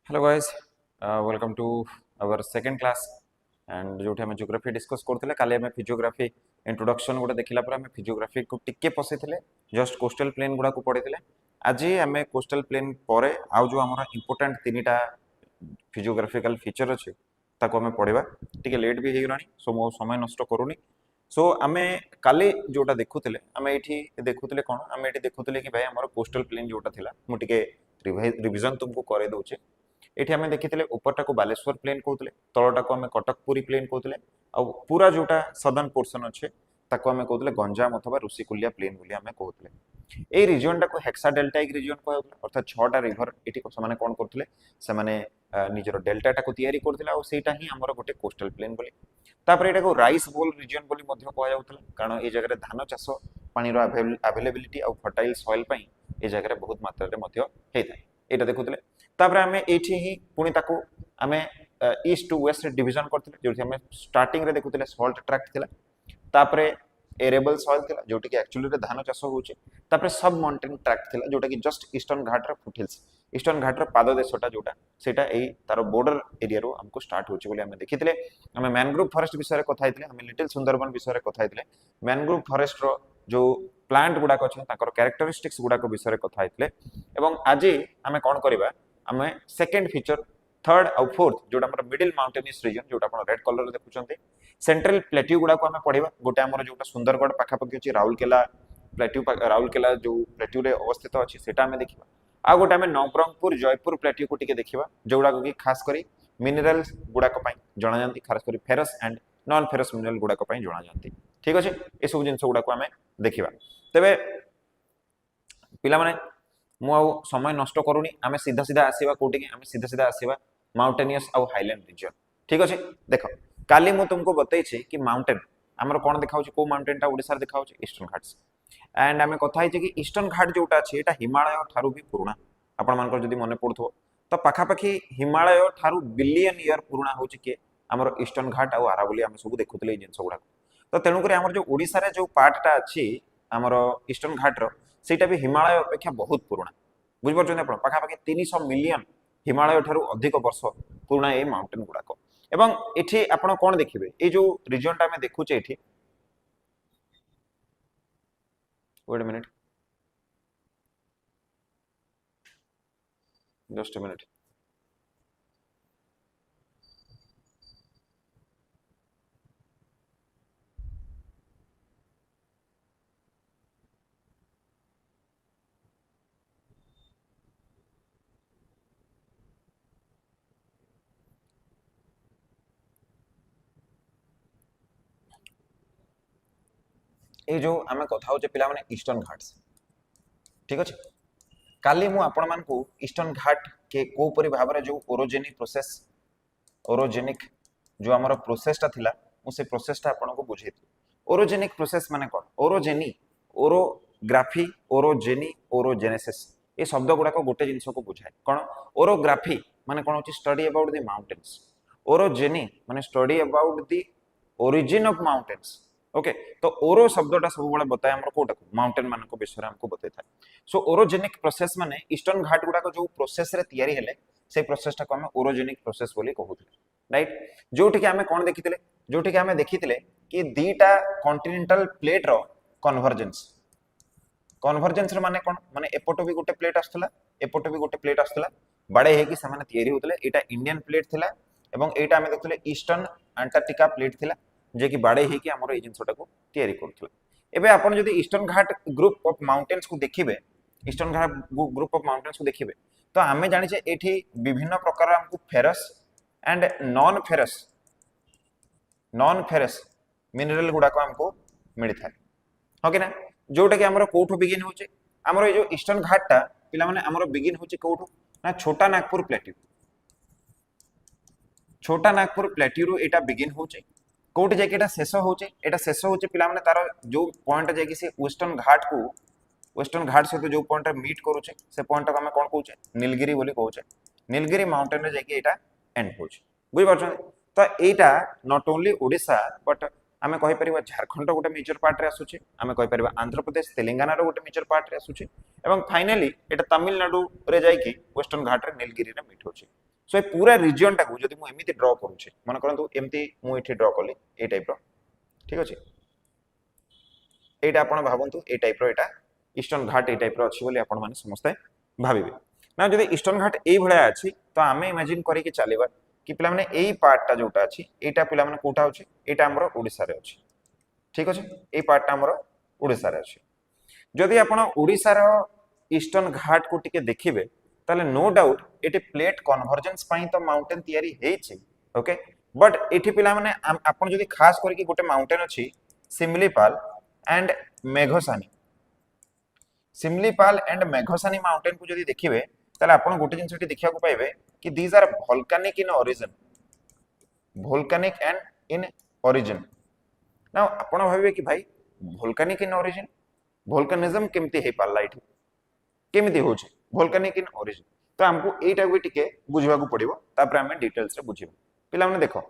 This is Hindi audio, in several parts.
Hello guys, welcome to our second class and जो आम जियोग्राफी डिस्कस करते काली आम फिजियोग्राफी इंट्रोडक्शन गोटे देखला आम फिजियोग्राफी को टिके पसई जस्ट कोस्टल प्लेन गुड़ा को पढ़ी आज आम कोस्टल प्लेन पर आउ जो आम इंपोर्टाट तीन टा फिजियोग्राफिकल फीचर अच्छे ताको आम पढ़ा टिके लेट भी हो सो मो समय नष्ट करूनी सो आम काली जोटा देखुले आम ये देखुले कौन आम ये देखुले कि भाई आम कोस्टल प्लेन जोटा था मुझे रिविजन तुमको करे दूचे ये आम देखी उपरटा को बालेश्वर प्लेन कहते तलटा को आम कटकपुरी प्लेन कहते आउ पूरा जोटा सदर्न पोर्सन अच्छे ताको आम कहते गंजाम अथवा ऋषिकुलिया प्लेन बोली आम कहते ये रिजन टाक हेक्सा डेल्टाइक रिजन कहला अर्थात 6टा रिभर ये से कौन करते निजर डेल्टाटा को तैयारी करते ही आमर गोटे कोस्टल प्लेन बोली तापर एटा को राइस बोल रिजन बोली मध्य कहला कारण ये जगह धान चाष पानी अवेलेबिलिटी आउ फर्टाइल सॉइल पई ये जगह बहुत मात्रा रे मध्य होता है ये देखुले तापर आम ये पुणी आम ईस्ट टू वेस्ट डिविजन करते जो आम स्टार्टिंग रे देखुले सॉल्ट ट्रैक्ट थिला तापर एरेबल सॉइल थिला जोटी कि एक्चुअली रे धान चाष होचे तापर सब माउंटेन ट्रैक्ट थिला जोटा कि जस्ट ईस्टर्न घाट रे फुटहिल्स ईस्टर्न घाट रे पाद देशटा जोटा सेटा एई तार बॉर्डर एरिया रो हमको स्टार्ट होचे बोली हम देखिथिले हम मैनग्रोव फॉरेस्ट विषय रे कथा हितले हम लिटिल सुंदरबन विषय रे कथा हितले मैनग्रोव फॉरेस्ट रो जो प्लांट गुडाक अच्छे ताकर कैरेक्टरिस्टिक्स गुडाक विषय रे कथा हितले एवं आज आमे कोन करबा आमे सेकंड फीचर थर्ड और फोर्थ जोटा हमर मिडिल माउंटेनियस रीजन जोटा आपण रेड कलर रे देखुचंते सेंट्रल प्लेट्यू गुडा को आम पढ़ा गोटे आम जो सुंदरगढ़ पाखापाखि अच्छी राउरकेला प्लेट्यू राउरकेला जो प्लेट्यू रे अवस्थित अच्छी से देखा आ गोटे आम नवरंगपुर जयपुर प्लेट्यू को देखा जोगुड़ा कि खास कर मिनरल्स गुड़ाक जना जाती खास कर ferrous and non ferrous mineral गुड़ाक जना जाती ठीक अच्छे ये सब जिन गुड़ाक आम देखा तेरे पिला माने मु समय नष्ट करूनी आम सीधा सीधा आसवा कौटी आम सीधा सीधा आसवा माउंटेनियस आउ हाईलैंड रिजन ठीक अच्छे देख काली मु तुमको बतई कि माउंटेन आमर कौन देखा को माउंटेन टा ओडिसा देखा ईस्टर्न घाट्स एंड आम कथा कि ईस्टर्न घाट जोटा अच्छे यहाँ हिमालय ठारू भी पुराणा आपण मानकर जदि मन पड़ो तो पाखापाखि हिमालय ठारू बिलियन ईयर पुराणा हूँ किए आमर ईस्टर्न घाट आउ आरावली आम सब देखुले जिन गुड़ाक तो तेणुक आमर जो ओडिशा रे जो पार्टा अच्छी आमर ईस्टर्न घाटर सेटा भी हिमालय अपेक्षा बहुत पुराणा बुझिपार पाखापाखि 300 मिलियन हिमालय ठारू अधिक वर्ष पुराणा ये माउंटेन गुड़ाक एवं एठी आपण कौन देखिए ये जो रिजन आम देखुचे एठी वेट मिनिट जस्ट मिनिट ये जो आम कथा हो पिला माने ईस्टर्न घाट्स ठीक अच्छे काली मु आपण मानकु ईस्टर्न घाट के कोपरी भाव में जो ओरोजेनिक प्रोसेस ओरोजेनिक जो आमर प्रोसेसटा थिला मु से प्रोसेसटा आपण को बुझे ओरोजेनिक प्रोसेस माने कौन ओरोजेनी ओरोग्राफी ओरोजेनी ओरोजेनेसिस ये शब्द गुड़ाक गोटे जिनस को बुझाए कौन ओरोग्राफी माने कौन होची study about the mountains orogeny माने study about the origin of mountains okay तो ओरो शब्दटा सब बड़े बताए हमर कोटा माउंटेन मान को विषय हमको बताई था सो ओरोजेनिक प्रोसेस माने ईस्टर्न घाट गुडा को जो प्रोसेस रे तैयारी हेले से प्रोसेसटा को हम ओरोजेनिक प्रोसेस बोली कहूथिले राइट जोठी के हमें कोन देखिथिले जोठी के हमें देखिथिले कि दीटा कॉन्टिनेंटल प्लेट रो कन्वर्जेंस कन्वर्जेंस रे माने कोन माने एपोटो भी गोटे प्लेट आस्तला एपोटो भी गोटे प्लेट आस्तला बड़े हे कि सामाने तैयारी होतले एटा इंडियन प्लेट थिला एवं एटा हमें देखिथिले ईस्टर्न अंटार्कटिका प्लेट थिला जे कि बाड़े ही कि हमर ए जिनसटा को तैयारी करथला एबे आपण जदि eastern Ghat group of mountains को देखिबे eastern Ghat group of mountains को देखिबे तो आमे जानि जे एठी विभिन्न प्रकार हमको ferrous and non ferrous mineral गुडा को हमको मिली था ओके ना जोटा कि हमर कोठो बिगिन होचे हमर ए जो ईस्टर्न घाट ता पिला माने हमर बिगिन होचे कोठो ना छोटा नागपुर प्लेट्यू रो एटा बिगिन होचे कोट जाके एटा शेष होचे पिला माने तार जो पॉइंट जाके से वेस्टर्न घाट से जो पॉइंट मीट करूचे से पॉइंट को हम कोन कहूचे नीलगिरी बोली कहूचे नीलगिरी माउंटेन रे जाके एटा एंड होचे बुझि पाछन तो एटा नॉट ओनली ओडिशा बट आमे कहि परिबा झारखंड गोटे मेजर पार्ट रे आसुचे आमे कहि परिबा आंध्र प्रदेश तेलंगाना रो गोटे मेजर पार्ट रे आसुचे एवं फाइनली एटा तमिलनाडु रे जाके वेस्टर्न घाट रे नीलगिरी रे मीट होचे सो ए पूरा रीजन टाको जदि मु एमिति ड्रॉ करूछे मन करंतु एमिति मु एठी ड्रॉ कली ए टाइप रो ठीक अछि एटा आपण भाबंतु ए टाइप रो एटा ईस्टर्न घाट ए टाइप रो अछि बोली आपण माने समस्त भाबिबे ना जदि ईस्टर्न घाट ए भळा अछि तो आमे इमेजिन करी कि चलेबा कि पिला माने एई पार्ट टा जोटा अछि एटा पिला माने कोठा अछि एटा हमरो ओडिसा रे अछि ठीक अछि एई पार्ट टा हमरो ओडिसा रे अछि जदि आपण ओडिसा रो ईस्टर्न घाट को टिके देखिबे ताले no doubt at plate convergence पई तो माउंटेन तयारी हेछि ओके बट एठी पिला माने आपण जदि खास करी कि गोटे माउंटेन अछि Similipal and Meghasani Similipal and Meghasani mountain को जदि देखिबे ताले आपण गोटे जिंस एठी देखिया को पाइबे कि these are volcanic in origin volcanic and in origin now आपण भाबिबे कि भाई वोल्केनिक इन ओरिजिन वोल्केनिज्म केमती हे पाला एठी केमती होछि वोल्केनिक इन ओरिजिन तो हमको एटा को टिके बुझवा को पड़िबो तापर हमें डिटेल्स रे बुझिबो पिला माने देखो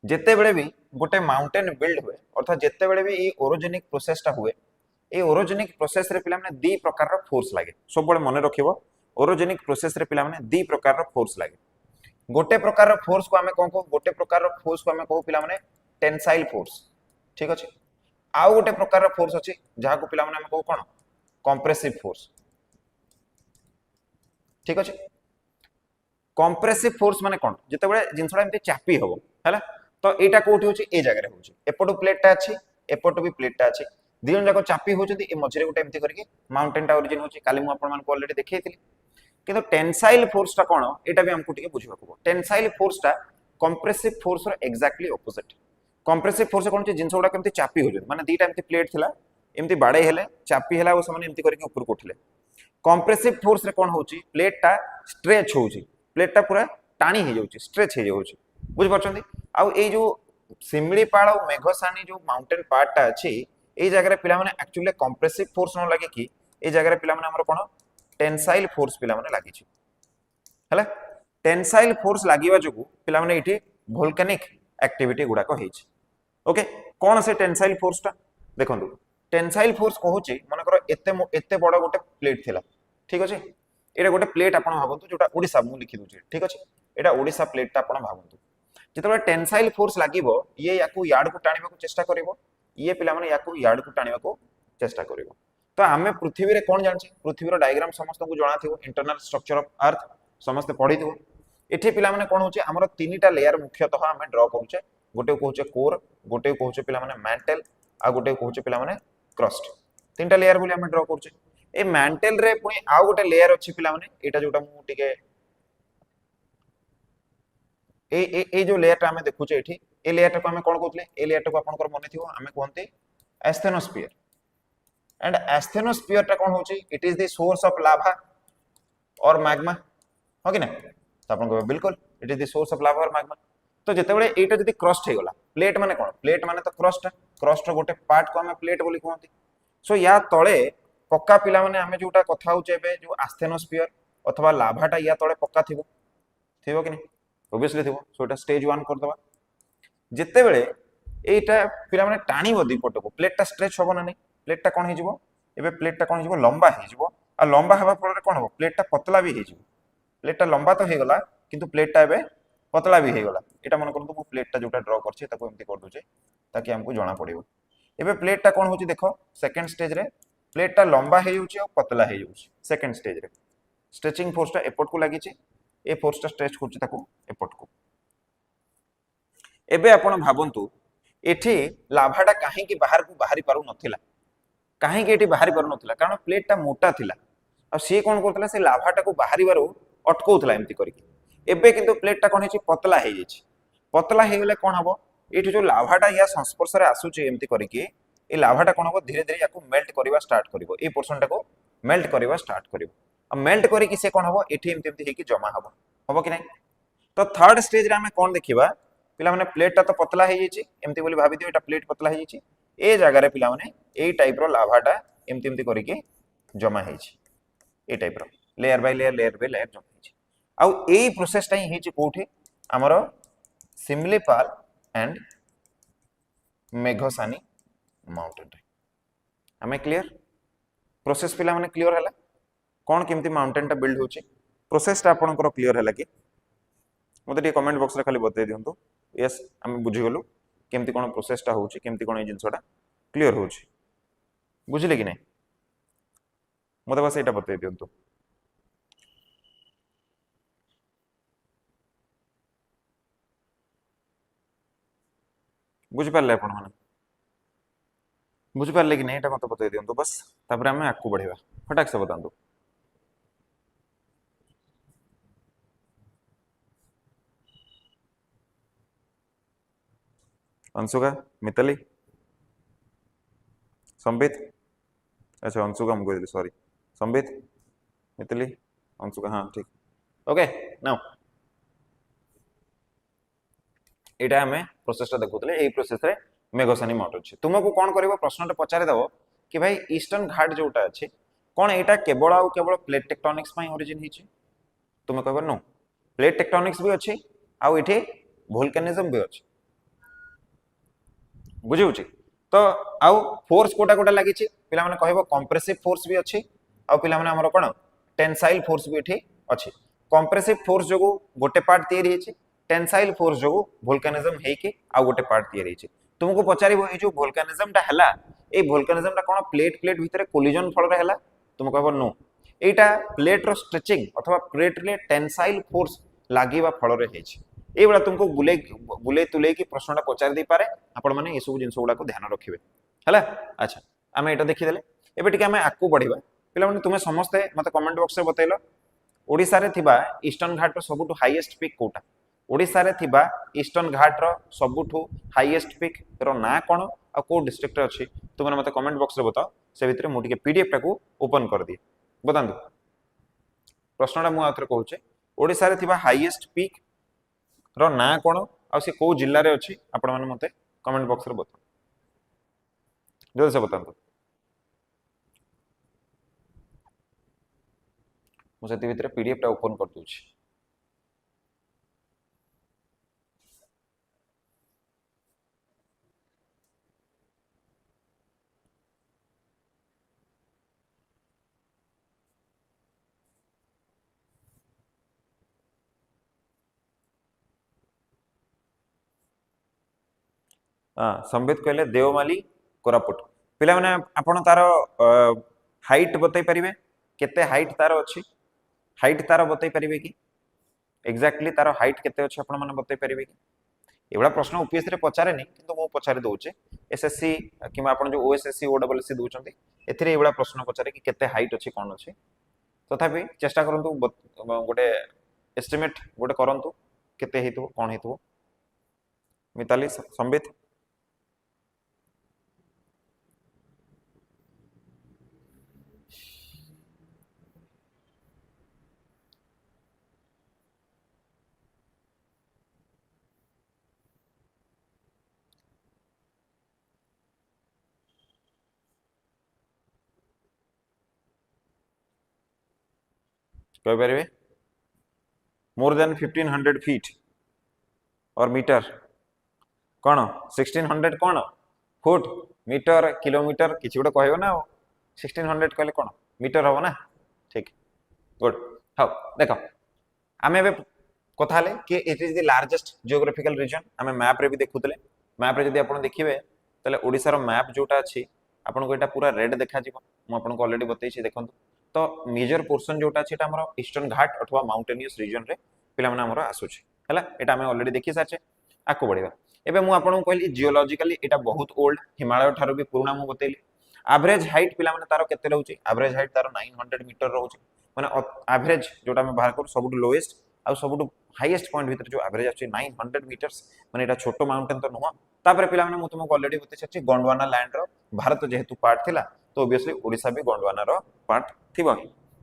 जेते बेले भी गोटे माउंटेन बिल्ड हुए अर्थात जेते बेले भी ए ओरोजेनिक प्रोसेस टा हुए ए ओरोजेनिक प्रोसेस रे पिला माने दी प्रकार रो फोर्स लागे सब बळे मने रखिबो ओरोजेनिक प्रोसेस रे पिला माने दी प्रकार रो फोर्स लागे गोटे प्रकार रो फोर्स को हमें कोन को गोटे प्रकार रो फोर्स को हमें को पिला माने टेंसाइल फोर्स ठीक अछि आउ गोटे प्रकार रो फोर्स अछि जहा को पिला माने हम को कोन कंप्रेसिव फोर्स ठीक अछि कंप्रेसिव फोर्स माने कोन जते बळे जिंसडा एमते चापी हबो हैला तो एटा कोठी होची ए जगह रे होची एपटो प्लेट टा अछि एपटो भी प्लेट टा अछि दियन जाको चापी होचंती ए मझरे गोटे एमती करके माउंटेन टा ओरिजिन होची काली मु आपण मान को ऑलरेडी देखैथिली किंतु टेंसाइल फोर्स टा कोन एटा भी हमको टिके बुझिबा को टेंसाइल फोर्स टा कंप्रेसिव फोर्स रो एक्जेक्टली ऑपोजिट कंप्रेसिव फोर्स कोन छि जिंस गोडा केमती चापी होजन माने दीटा एमती प्लेट थिला एमती बाडे हेले चापी हेला ओ समान एमती करके ऊपर को उठले कंप्रेसिव फोर्स रे कोन होची प्लेट टा स्ट्रेच होची प्लेट टा पूरा टाणी हे जाउची स्ट्रेच हे जाउची बुझ परछंती आ ए जो सिमलीपाल और मेघसानी जो माउंटेन पार्ट टा अछि ए जगह रे पिला माने एक्चुअली कंप्रेसिव फोर्स न लागे कि ए जगह रे पिला माने हमर कोन टेंसाइल फोर्स पिला माने लागि छि हला टेंसाइल फोर्स लागिवा जोगु पिला माने इठी वोल्केनिक एक्टिविटी गुडा को हेछि ओके कोन से टेंसाइल फोर्स टा देखंतु टेंसाइल फोर्स कहूची मन करो एते बड़ गोटे प्लेट थिला ठीक अछि एटा गोटे प्लेट आपण भाबंतु जोटा ओडिसा मु लिखि दोची ठीक अछि एटा ओडिसा प्लेट टा आपण भाबंतु जेतबे टेंसाइल फोर्स लागिवो ये याकू यार्ड को टाणीबा को चेष्टा करिवो ये पिला माने याकू यार्ड को टाणीबा को चेष्टा करिवो तो आमे पृथ्वी रे कोन जानछि पृथ्वी रो डायग्राम समस्त को जणा थिवो इंटरनल स्ट्रक्चर ऑफ अर्थ समस्त पढी थिवो एठी पिला माने कोन होचे हमरो तीनटा लेयर मुख्यतः हमें ड्रॉ करूचे गोटे को होचे कोर गोटे को होचे पिला माने मैंटल आ गोटे को होचे पिला माने क्रस्ट तीनटा लेयर बोली हमें ड्रॉ करूचे ए मैंटल रे पुनी आ गोटे लेयर अछि पिला माने एटा जोटा मु टिके ए जो लेयर टा हमें देखुचे एठी ए लेयर टा को हमें कोन कहतले ए लेयर टा को आपन कर मने थिवो हमें कोनते एस्थेनोस्फियर एंड एस्थेनोस्फियर टा कोन होची it is the source of lava और मैग्मा हो कि ना तो आपन को बिल्कुल it is the source of lava और मैग्मा तो जते बेले एटा जदी क्रस्ट हे गला प्लेट माने कोन प्लेट माने तो क्रस्ट रो गोटे पार्ट को हमें प्लेट बोली कहंती सो या तळे पक्का पिला माने हमें जोटा कथा होचे बे जो एस्थेनोस्फियर अथवा लाभाटा या तळे पक्का थिवो थिवो कि नहीं ऑब्वियसली थिवो सो एटा स्टेज 1 कर दबा जते बेले एटा पिला माने टाणी बदी पटो को प्लेट टा स्ट्रेच होबो ना नहीं प्लेट टा कोन हे जिवो एबे प्लेट टा कोन हे जिवो लंबा हे जिवो आ लंबा हेबा पर कोन हो प्लेट टा पतला भी हे जिवो प्लेट टा लंबा तो हे गला किंतु प्लेट टा एबे पतला भी हे गला एटा मन करतो मु प्लेट टा जोटा ड्रॉ करछि ताको एमती कर दोचे ताकि हमको जाना पड़िबो एबे प्लेट टा कोन होची देखो सेकंड स्टेज रे प्लेट टा लंबा हे जाउची और पतला हे जाउची सेकंड स्टेज रे स्ट्रेचिंग फोर्स टा एपोर्ट को लागि छि ए फोर्स टा स्ट्रेच करछि ताको एपोर्ट को एबे आपण भाबंतु एठी लाभाटा काहे कि बाहर को बाहरी पारु नथिला काहे कि एठी बाहरी पारु नथिला कारण प्लेट टा मोटा थिला आ से कोन करथला से लाभाटा को बाहरी बारो अटकोथला एमती करके एबे किंतु प्लेट टा कोन हेछि पतला हे जाछि पतला हे गेले कोन हबो एठी जो लाभाटा या संस्पर्श रे आसुछि एमती करके ए लाभाटा कोन हबो धीरे धीरे याको मेल्ट करबा स्टार्ट करबो ए पोर्शन टा को मेल्ट करबा स्टार्ट करबो आ मेल्ट करी कि से कोन हबो एठी एमती एमती हे कि जमा हबो कि नै तो थर्ड स्टेज रे हमें कोन देखिबा पिला माने प्लेट टा तो पतला हे जाछि एमती बोली भाबी दियो एटा प्लेट पतला हे जाछि ए जगह रे पिला माने ए टाइप रो लाभाटा एमती एमती करके जमा हे छि ए टाइप रो लेयर बाय लेयर जमा हे छि आ ए प्रोसेस टा हे छि कोठी हमरो सिमलीपाल एंड मेघसानी माउंटेन रे हमें क्लियर प्रोसेस पिला माने क्लियर हला कोन केमती माउंटेन टा बिल्ड होछि प्रोसेसटा आपनकर क्लियर है कि मते कमेंट बॉक्स रे खाली बतै दियंतु यस हम बुझी गलु केमती कोन प्रोसेसटा होउची केमती कोन ए जिंसटा क्लियर होउची बुझिले कि नहीं मते बस एटा बतै दियंतु बुझि पारले आपण माने बुझि पारले कि नहीं एटा मते बतै दियंतु बस तापर हमें आकु बढ़िबा फटाक से बतांतु अंशुका मिताली संबित अच्छा अंशुका हम कहली सॉरी संबित मिताली अंशुका हाँ ठीक ओके नाउ एटा हमें प्रोसेसटा देखुतले एई प्रोसेस रे मेघसानी माउंट अछि तुमको कोन करबो प्रश्नटा पचारि दबो कि भाई ईस्टर्न घाट जोटा अछि कोन एटा केवल आउ केवल प्लेट टेक्टोनिक्स पई ओरिजिन हिची तुम कहबो नो प्लेट टेक्टोनिक्स भी अछि आउ एठी वोल्केनिज्म भी अछि बुझी होची तो आउ फोर्स कोटा कोटा लागि छि पिला माने कहबो कंप्रेसिव फोर्स भी अछि आउ पिला माने हमर कोन टेंसाइल फोर्स भी एठी अछि कंप्रेसिव फोर्स जोगु गोटे पार्ट तयारी हिची टेंसाइल फोर्स जो वोल्केनिज्म है कि आ गोटे पार्ट तैयार होइछे तुमको पचारिबो ए जो वोल्केनिज्म टा हला ए वोल्केनिज्म टा कोन प्लेट प्लेट भीतर कोलिजन फल रे हला तुम कहबो नो एटा प्लेट रो स्ट्रेचिंग अथवा प्लेट रे टेंसाइल फोर्स लागिबा फल रे हेछि ए बडा तुमको बुले बुले तुले की प्रश्नटा पचारि दे पारे आपण माने ए सब जिंस गुडा को ध्यान रखिबे हला अच्छा हमें एटा देखि देले एबे टिके हमें आकु बढ़िबा पिला माने तुमे समस्त मते कमेंट बॉक्स रे बतैलो ओडिसा रे थिबा ईस्टर्न घाट रो सबुटु हाईएस्ट पीक कोटा ओडिसा रे थिबा ईस्टर्न घाट रो सबुठु हाईएस्ट पीक रो ना कोन आ को डिस्ट्रिक्ट रे अछि तुमने मते कमेंट बॉक्स रे बताओ से भितरे मु टिके पीडीएफ टाको ओपन कर दिए बतांदु प्रश्नटा मु आथरे कहूचे ओडिसा रे थिबा हाईएस्ट पीक रो ना कोन आ से को जिल्ला रे अछि आपण माने मते कमेंट बॉक्स रे बताओ जल्दी से बतांदु मु सेति भितरे पीडीएफ टा ओपन कर दूची हाँ संबित कहले देवमाली कोरापुट पिला माने आपण तार हाइट बतई परिबे केते हाइट तार अछि हाइट तार बतई परिबे कि एग्जैक्टली तार हाइट केते अछि आपण माने बतई परिबे कि एवडा प्रश्न यूपीएससी रे पचारे नहीं किंतु मो पचारे दोचे एसएससी किमा आपण जो ओएसएससी ओडब्ल्यूएससी दोचंती एथिरे एवडा प्रश्न पचारे कि केते हाइट अछि कोन अछि तथापि चेष्टा करंतु गोटे एस्टिमेट गोटे करंतु केते हेतु कोन हेतु मिताली संबित कह पारे मोर देन 1500 फीट और मीटर कौन 1600 कौन फुट मीटर किलोमीटर किसी गोटे कह ना 1600 कहले कौन मीटर हम ना ठीक गुड हाँ देख आम ए कथा कि it is the largest geographical region आम मैप रे भी देखुले मैप रे जदि आप देखिए ताले ओडिसा रो मैप जोटा अच्छी आपको यहाँ पूरा रेड देखा मुझे अलरेडी बतई देखो तो मेजर पोर्सन जोटा अच्छी हमर ईस्टर्न घाट अथवा माउंटेनियस रीजन रे पिला माने हमर आसुछि हला एटा हमें ऑलरेडी देखि सारछे आको बढ़िबा एबे मु आपन कहली जियोलॉजिकली एटा बहुत ओल्ड हिमालय ठारो भी पुराना मु बतैली एवरेज हाइट पिला माने तारो केते रहउछि एवरेज हाइट तारो 900 मीटर रहउछि माने एवरेज जोटा हम बाहर कर सबुट लोएस्ट आ सबुट हाईएस्ट पॉइंट भीतर जो एवरेज अछि 900 मीटर्स माने एटा छोटो माउंटेन तो नुवा तापर पिला माने मु तुमको ऑलरेडी बतै छछि गोंडवाना लैंड रो भारत जेहेतु पार्ट थिला तो ऑब्वियसली ओडिसा भी गोंडवाना रो पार्ट थिबो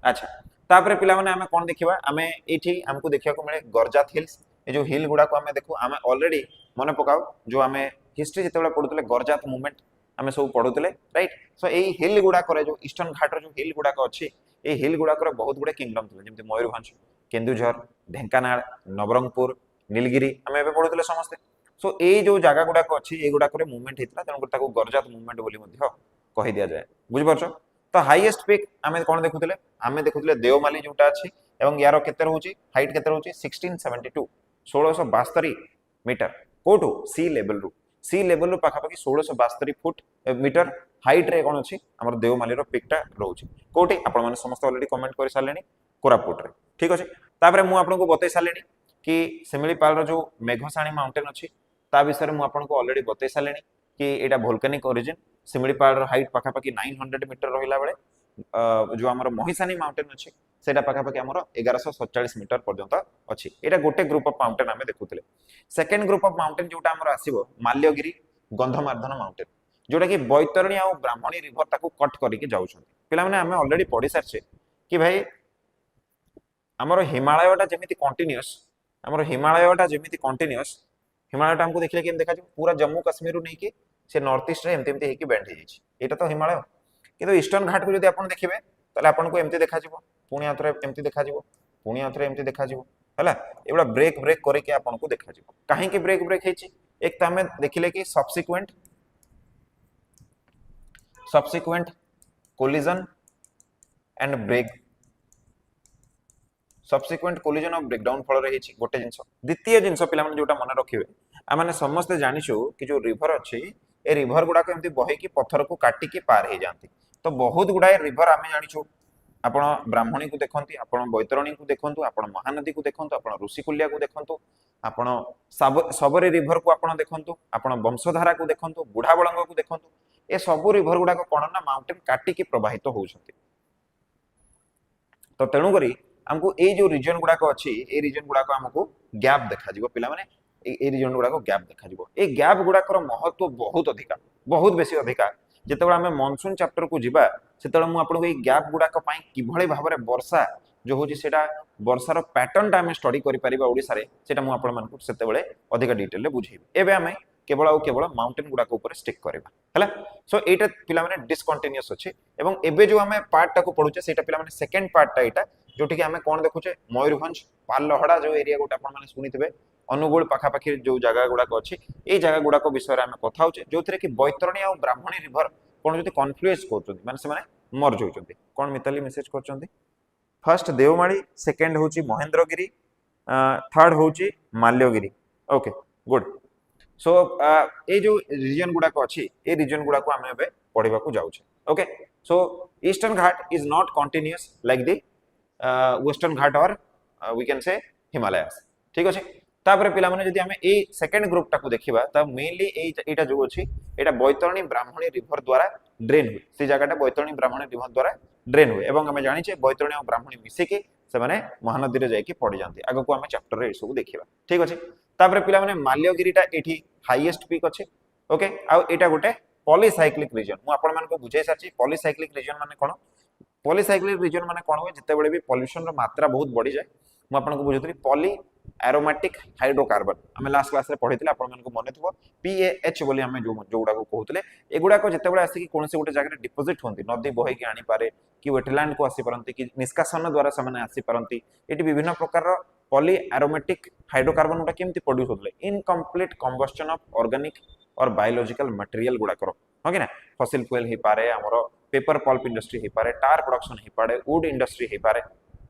अच्छा तापर पिला माने हमें कोन देखिबा हमें एठी हमको देखिया को मिले गरजात हिल्स ए जो हिल गुडा को हमें देखु हमें ऑलरेडी मने पकाओ जो हमें हिस्ट्री जेतेबेला पढुतले गरजात मूवमेंट हमें सब पढुतले राइट सो एई हिल गुडा करे जो ईस्टर्न घाट रो जो हिल गुडा को अछि ए हिल गुडा करे बहुत गुडे किंगडम थिले जेमते मयूरभंज केन्दुझर ढेंकानाल नवरंगपुर नीलगिरी हमें एबे पढुतले समस्त सो ए जो जागा गुडा को अछि ए गुडा करे मूवमेंट हितला तन ताको गरजात मूवमेंट बोली मध्य कहि दिया जाय बुझ परछो तो हाईएस्ट पीक आमे कोन देखुतले आमे देखुतले देवमाली जोटा अछि एवं यार केते रहउची हाइट केते रहउची 1672 1672 मीटर कोठो सी लेवल रु पाखापाखि 1672 फुट मीटर हाइट रे कोन अछि हमर देवमाली रो पिकटा रहउची कोठी आपण माने समस्त ऑलरेडी कमेंट कर सालेनी कोरापुट रे ठीक अछि तापरे मु आपन को बतै सालेनी कि सिमिलीपाल रो जो मेघसाणी माउंटेन अछि ता विषय मु आपन को ऑलरेडी बतै सालेनी कि एटा वोल्केनिक ओरिजिन सिमिलीपाल रो हाइट पाखापाखि 900 मीटर रहिला बेले जो हमर महिसानी माउंटेन अछि सेटा पाखापाखि हमर 1147 मीटर पर्यंत अछि एटा गोटे ग्रुप ऑफ माउंटेन हमें देखुतले सेकंड ग्रुप ऑफ माउंटेन जोटा हमर आसीबो माल्यगिरी गंधमार्दन माउंटेन जोटा कि बैतरणी आ ब्राह्मणी रिवर ताको कट करके जाउछन पिला माने हमें ऑलरेडी पढि सारछे कि भाई हमर हिमालयटा जेमिति कंटीन्यूअस हमर हिमालयटा जेमिति कंटीन्यूअस हिमालयटा हमको देखले केम देखा पूरा जम्मू काश्मीर रु नेकी से नॉर्थ ईस्ट रे एमते एमते हेकी बैंड हे जाछि एटा तो हिमालय किंतु ईस्टर्न घाट को यदि आपण देखिबे तले आपण को एमते देखा जिवो पुणी आथरे एमते देखा जिवो पुणी आथरे एमते देखा जिवो हला एबला ब्रेक ब्रेक करके आपण को देखा जिवो काहे कि ब्रेक ब्रेक हेछि एक त हमें देखिले कि subsequent collision and break subsequent collision of breakdown फल रे हेछि गोटे जिंस द्वितीय जिंस पिला माने जोटा मन रखिबे आ माने समस्त जानिछु कि जो रिवर अछि ए रिवर गुडा को एमती बहे कि पत्थर को काटी के पार हे जांती तो बहुत गुडा रिवर आमे जानिछु आपण ब्राह्मणी को देखंती आपण बैतरणी को देखंतु आपण महानदी को देखंतु आपण ऋषिकुल्या को देखंतु आपण सबरी रिवर को आपण देखंतु आपण वंशधारा को देखंतु बुढ़ाबळंग को देखंतु ए सब रिवर गुडा को कोन ना माउंटेन काटी के प्रवाहित होउछंती तो तेणु करी हमको ए जो रीजन गुडा को अछि ए रीजन गुडा को हमको गैप देखा जिवो पिला माने ए रीजन गुडा को गैप देखा जिवो ए गैप गुडा कर महत्व बहुत बेसी अधिका जेतेबेला हमें मानसून चैप्टर को जिबा सेतेबेला मु आपन को ए गैप गुडा को पई किभଳି भाबरे वर्षा जो होची सेटा वर्षार पैटर्न टा हमें स्टडी करि परिबा ओडिसा रे सेटा मु आपन मानकु सेतेबेले अधिक डिटेल रे बुझेबी एबे हमें केवल माउंटेन गुडा को ऊपर स्टिक करबा हला सो एटा पिला माने डिसकंटीन्यूअस अछि एवं एबे जो हमें पार्ट टा को पढुचे सेटा पिला माने सेकंड पार्ट टा एटा जोठी कि हमें कोन देखुचे मयूरभंज पालहड़ा जो एरिया गोटा आपण माने सुनिथिबे अनुगुल पाखापाखि जो जगह गुडा को अछि ए जगह गुडा को विषय रे हमें कथा होचे जोथरे कि बैतरणी आ ब्राह्मणी रिवर कोन जति कन्फ्लुएंस करचोंती माने से माने मर्ज होचोंती कोन मिताली मेसेज करचोंती फर्स्ट देवमाली सेकंड होची महेंद्रगिरी थर्ड होची माल्यगिरी ओके गुड सो ए जो रीजन गुडा को अछि ए रीजन गुडा को हमें पढिबा को जाउछे okay so eastern Ghat is not continuous like the western Ghat और वी कैन से हिमालयस ठीक अछि तापर पिला माने जदि हमें ए सेकंड ग्रुप टा को देखिबा त मेनली एटा जो अछि एटा बैतरणी ब्राह्मणी रिवर द्वारा ड्रेन हुए से जगहटा बैतरणी ब्राह्मणी रिवर द्वारा ड्रेन हुए एवं हमें जानि छे बैतरणी और ब्राह्मणी मिसे के से माने महानदी रे जाय के पड़ जांती आगो को हमें चैप्टर रे ए सब देखिबा ठीक अछि तापर पिला माने माल्यगिरीटा एठी हाईएस्ट पीक अछि ओके आ एटा गोटे पॉलीसाइक्लिक रीजन मु आपण मान को बुझाई सारछि पॉलीसाइक्लिक रीजन माने कोन पॉलीसाइक्लिक रीजन माने कोन होय जते बेले भी पॉल्यूशन रो मात्रा बहुत बढ़ी जाय मु आपण को बुझैतली पॉली एरोमेटिक हाइड्रोकार्बन हमें लास्ट क्लास रे पढितले आपण मान को मने थबो पीएएच बोली हमें जोडा को कहउतले एगुडा को जते बेले आसी कि कोनसे गोटे जगह रे डिपोजिट होंती नदी बहे के आनी पारे कि वेटलैंड को आसी परंती कि निष्कासन द्वारा समान आसी परंती एटी विभिन्न प्रकार रो पॉली एरोमेटिक हाइड्रोकार्बन गुडा केमती प्रोड्यूस होतले इनकम्प्लीट कंबस्टन ऑफ ऑर्गेनिक और बायोलॉजिकल मटेरियल गुडा करो हो कि ना फॉसिल फ्यूल हे पारे हमरो पेपर पल्प इंडस्ट्री हे पारे टायर प्रोडक्शन हे पारे वुड इंडस्ट्री हे पारे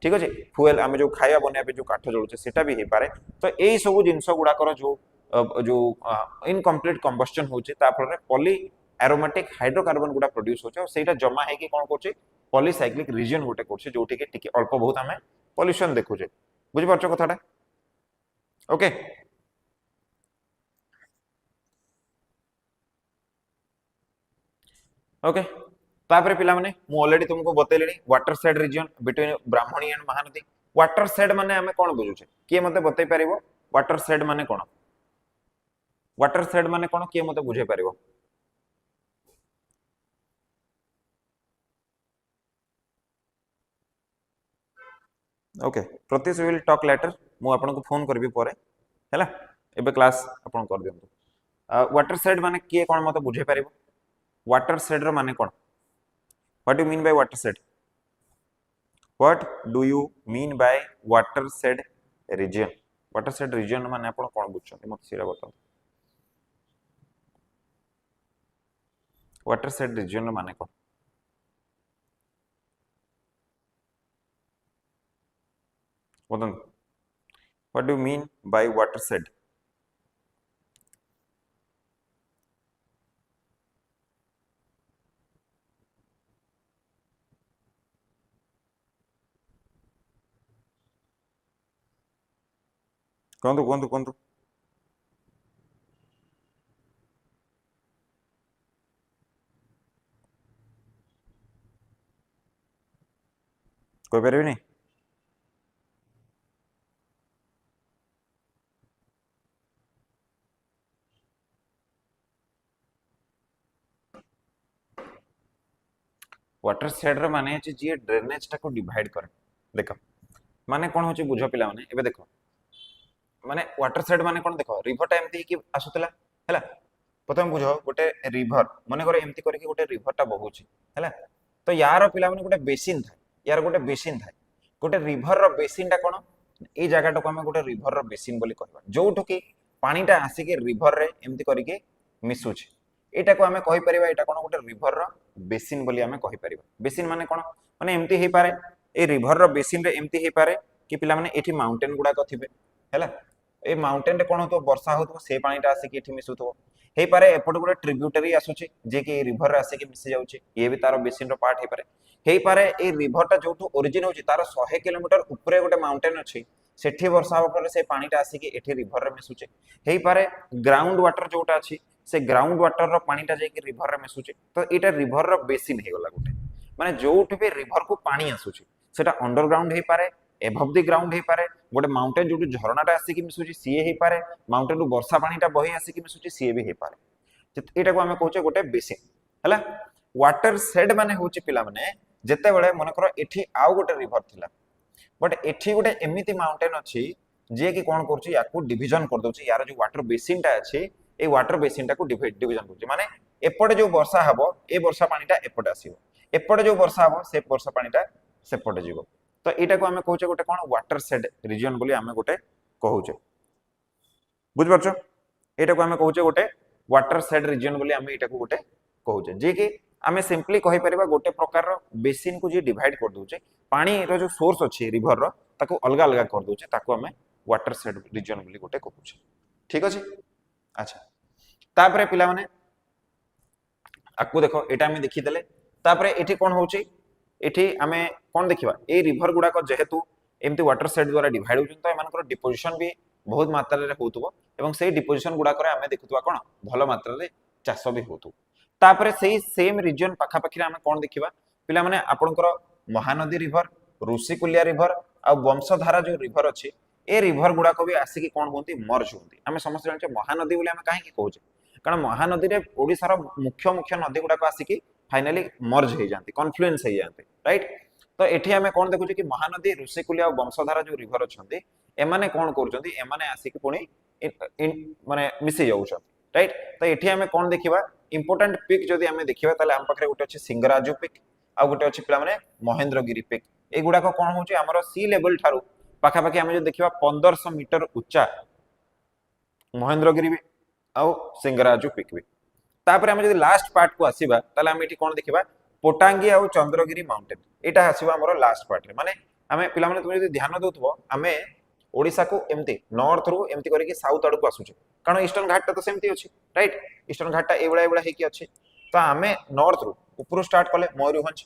ठीक अछि फ्यूल आमे जो खाया बनिया पे जो काठ जळुचे सेटा भी हे पारे तो एई सब जिंस गुडा कर जो इनकम्प्लीट कंबस्टन होचे ता फल रे पॉली एरोमेटिक हाइड्रोकार्बन गुडा प्रोड्यूस होचे और सेटा जमा हे कि कोन करचे पॉलीसाइक्लिक रीजन गोटे करचे जोठी के टिके अल्प बहुत हमें पॉल्यूशन देखुचे बुझि परछो कथाटा ओके ओके तापर पिला माने मु ऑलरेडी तुमको बतेलेनी water side region between Brahmani and Mahanadi water side माने हमें कोन बुझुचे के मते बतै परिबो वाटर साइड माने कोन वाटर साइड माने कोन के मते बुझै परिबो okay Pratish will talk later मु आपन को फोन करबी परे हैला एबे क्लास आपन कर दियंतु वाटर साइड माने के कोन मते बुझै परिबो वाटर साइड रो माने कोन What do you mean by watershed? What do you mean by watershed region? Watershed region माने आपण कोन बुझछथि मत सिरा बताओ watershed region माने कोन Madan, what do you mean by watershed? କୁହନ୍ତୁ କହିପାରିବେନି? वाटर शेड र माने अछि जे ड्रेनेज टाको डिवाइड करे। देखो माने कोन होची बुझो पिला माने एबे देखो माने वाटर शेड माने कोन देखो रिवर टा एमती कि आसुतला हैला प्रथम बुझो गोटे रिवर माने करे एमती करके गोटे रिवर टा बहुची हैला तो यार पिला माने गोटे बेसिन था यार गोटे बेसिन था गोटे रिवर रो बेसिन टा कोन ए जगह टाको हम गोटे रिवर रो बेसिन बोली कहबा जोठो कि पानी टा आसी के रिवर रे एमती करके मिसुची एटा को हमें कहि परिबा एटा कोन गोटे रिवर रो बेसिन बोली हमें कहि परिबा बेसिन माने कोन माने एमती हे पारे ए रिवर रो बेसिन रे एमती हे पारे कि पिला माने एठी माउंटेन गुडा को थिबे हैला ए माउंटेन रे कोन होतो वर्षा होतो से पानी टा आसी के एठी मिसुतो हे पारे एपट गोटे ट्रिब्यूटरी आसुची जे कि रिवर रे आसी के मिसि जाउची ये भी तारो बेसिन रो पार्ट हे पारे ए रिवर टा जोठो ओरिजिन होची तारो 100 किलोमीटर ऊपरे गोटे माउंटेन अछि सेठी वर्षा हो पर से पानी टा आसी के एठी रिवर रे मिसुचे हे पारे ग्राउंड वाटर जोटा अछि से ग्राउंड वाटर रो पानी टा जे कि रिवर रे मिसुचे तो एटा रिवर रो बेसिन हे गला गोटे माने जोठ भी रिवर को पानी आसुची सेटा अंडरग्राउंड हे पारे एभव द ग्राउंड हे पारे गोटे माउंटेन जो झरनाटा आसी कि मिसुची सीए हे पारे माउंटेन रु वर्षा पानीटा बही आसी कि मिसुची सीए भी हे पारे एटा को हमें कहउचे गोटे बेसिन हला वाटर शेड माने होची पिला माने जते बेले मन करो एठी आउ गोटे रिवर थिला बट एठी गोटे एमिति माउंटेन अछि जे कि कोन करछि याकू डिवीजन कर दोछि यार जो वाटर बेसिन टा अछि ए वाटर बेसिन टा को डिवीजन करछि माने एपटे जो वर्षा हबो ए वर्षा पानीटा एपटे आसीबो एपटे जो वर्षा हबो से वर्षा पानीटा सेपटे जीवो तो एटा को हमें कहउचे गोटे कोन वाटर शेड रीजन बोली हमें गोटे कहउचे बुझ परछो एटा को हमें कहउचे गोटे वाटर शेड रीजन बोली हमें एटा को गोटे कहउचे जे कि हमें सिंपली कहि परिबा गोटे प्रकार रो बेसिन को जे डिवाइड कर दोचे पानी रो जो सोर्स अछि रिवर रो ताको अलग अलग कर दोचे ताको हमें वाटर शेड रीजन बोली गोटे कहउचे ठीक अछि अच्छा तापरे पिला माने आकु देखो एटा हमें देखि देले तापरे एठी कोन होउची एठी हमें कोन देखिबा ए रिवर गुडा को जेहेतु एमती वाटर शेड द्वारा डिवाइड होउछन तो एमानकर डिपोजिशन भी बहुत मात्रा रे होतबो एवं सेही डिपोजिशन गुडा करे हमें देखुतबा कोन भलो मात्रा रे चाष भी होतु तापरे सेही सेम रीजन पाखा पाखी हमें कोन देखिबा पिला माने आपनकर महानदी रिवर ऋषिकुलिया रिवर आ वंशधारा जो रिवर अछि ए रिवर गुडा को भी आसी कि कोन होंती मर्ज होंती हमें समस्त जानि महानदी बोली हमें काहे कि कहउचे कारण महानदी रे ओडिसा रो मुख्य मुख्य नदी गुडा को आसी कि फाइनली मर्ज हो जाती कन्फ्लुएंस हो जाती राइट तो एठी हमें कोन देखुचे कि महानदी ऋषिकुलिया और वंशधारा जो रिवर अछंती एमाने कोन करजंती एमाने आसी कि पुनी माने मिसि जाउछन राइट तो एठी हमें कोन देखिबा इंपोर्टेंट पिक जदी हमें देखिबा ताले हम पकरे गोटे अछि सिंगराजू पिक आ गोटे अछि पिला माने महेंद्रगिरी पिक ए गुडा को कोन होचे हमर सी लेवल थारु पाखा पाखी हमें जो देखिबा 1500 मीटर उच्चा महेंद्रगिरी आ सिंगराजू पिक भी तापर हम जदी लास्ट पार्ट को आसीबा ताले हम एठी कोन देखिबा पोटांगी आ चंद्रगिरी माउंटेन एटा आसीबा हमर लास्ट पार्ट रे माने हमें पिला माने तुम जदी ध्यान दोतबो हमें ओडिसा को एमती नॉर्थ रु एमती करके साउथ आड़ को आसुचे कारण ईस्टर्न घाट ता तो सेमती अछि राइट ईस्टर्न घाट ता एबड़ा हे कि अछि तो हमें नॉर्थ रु ऊपर स्टार्ट कले मयूरभंज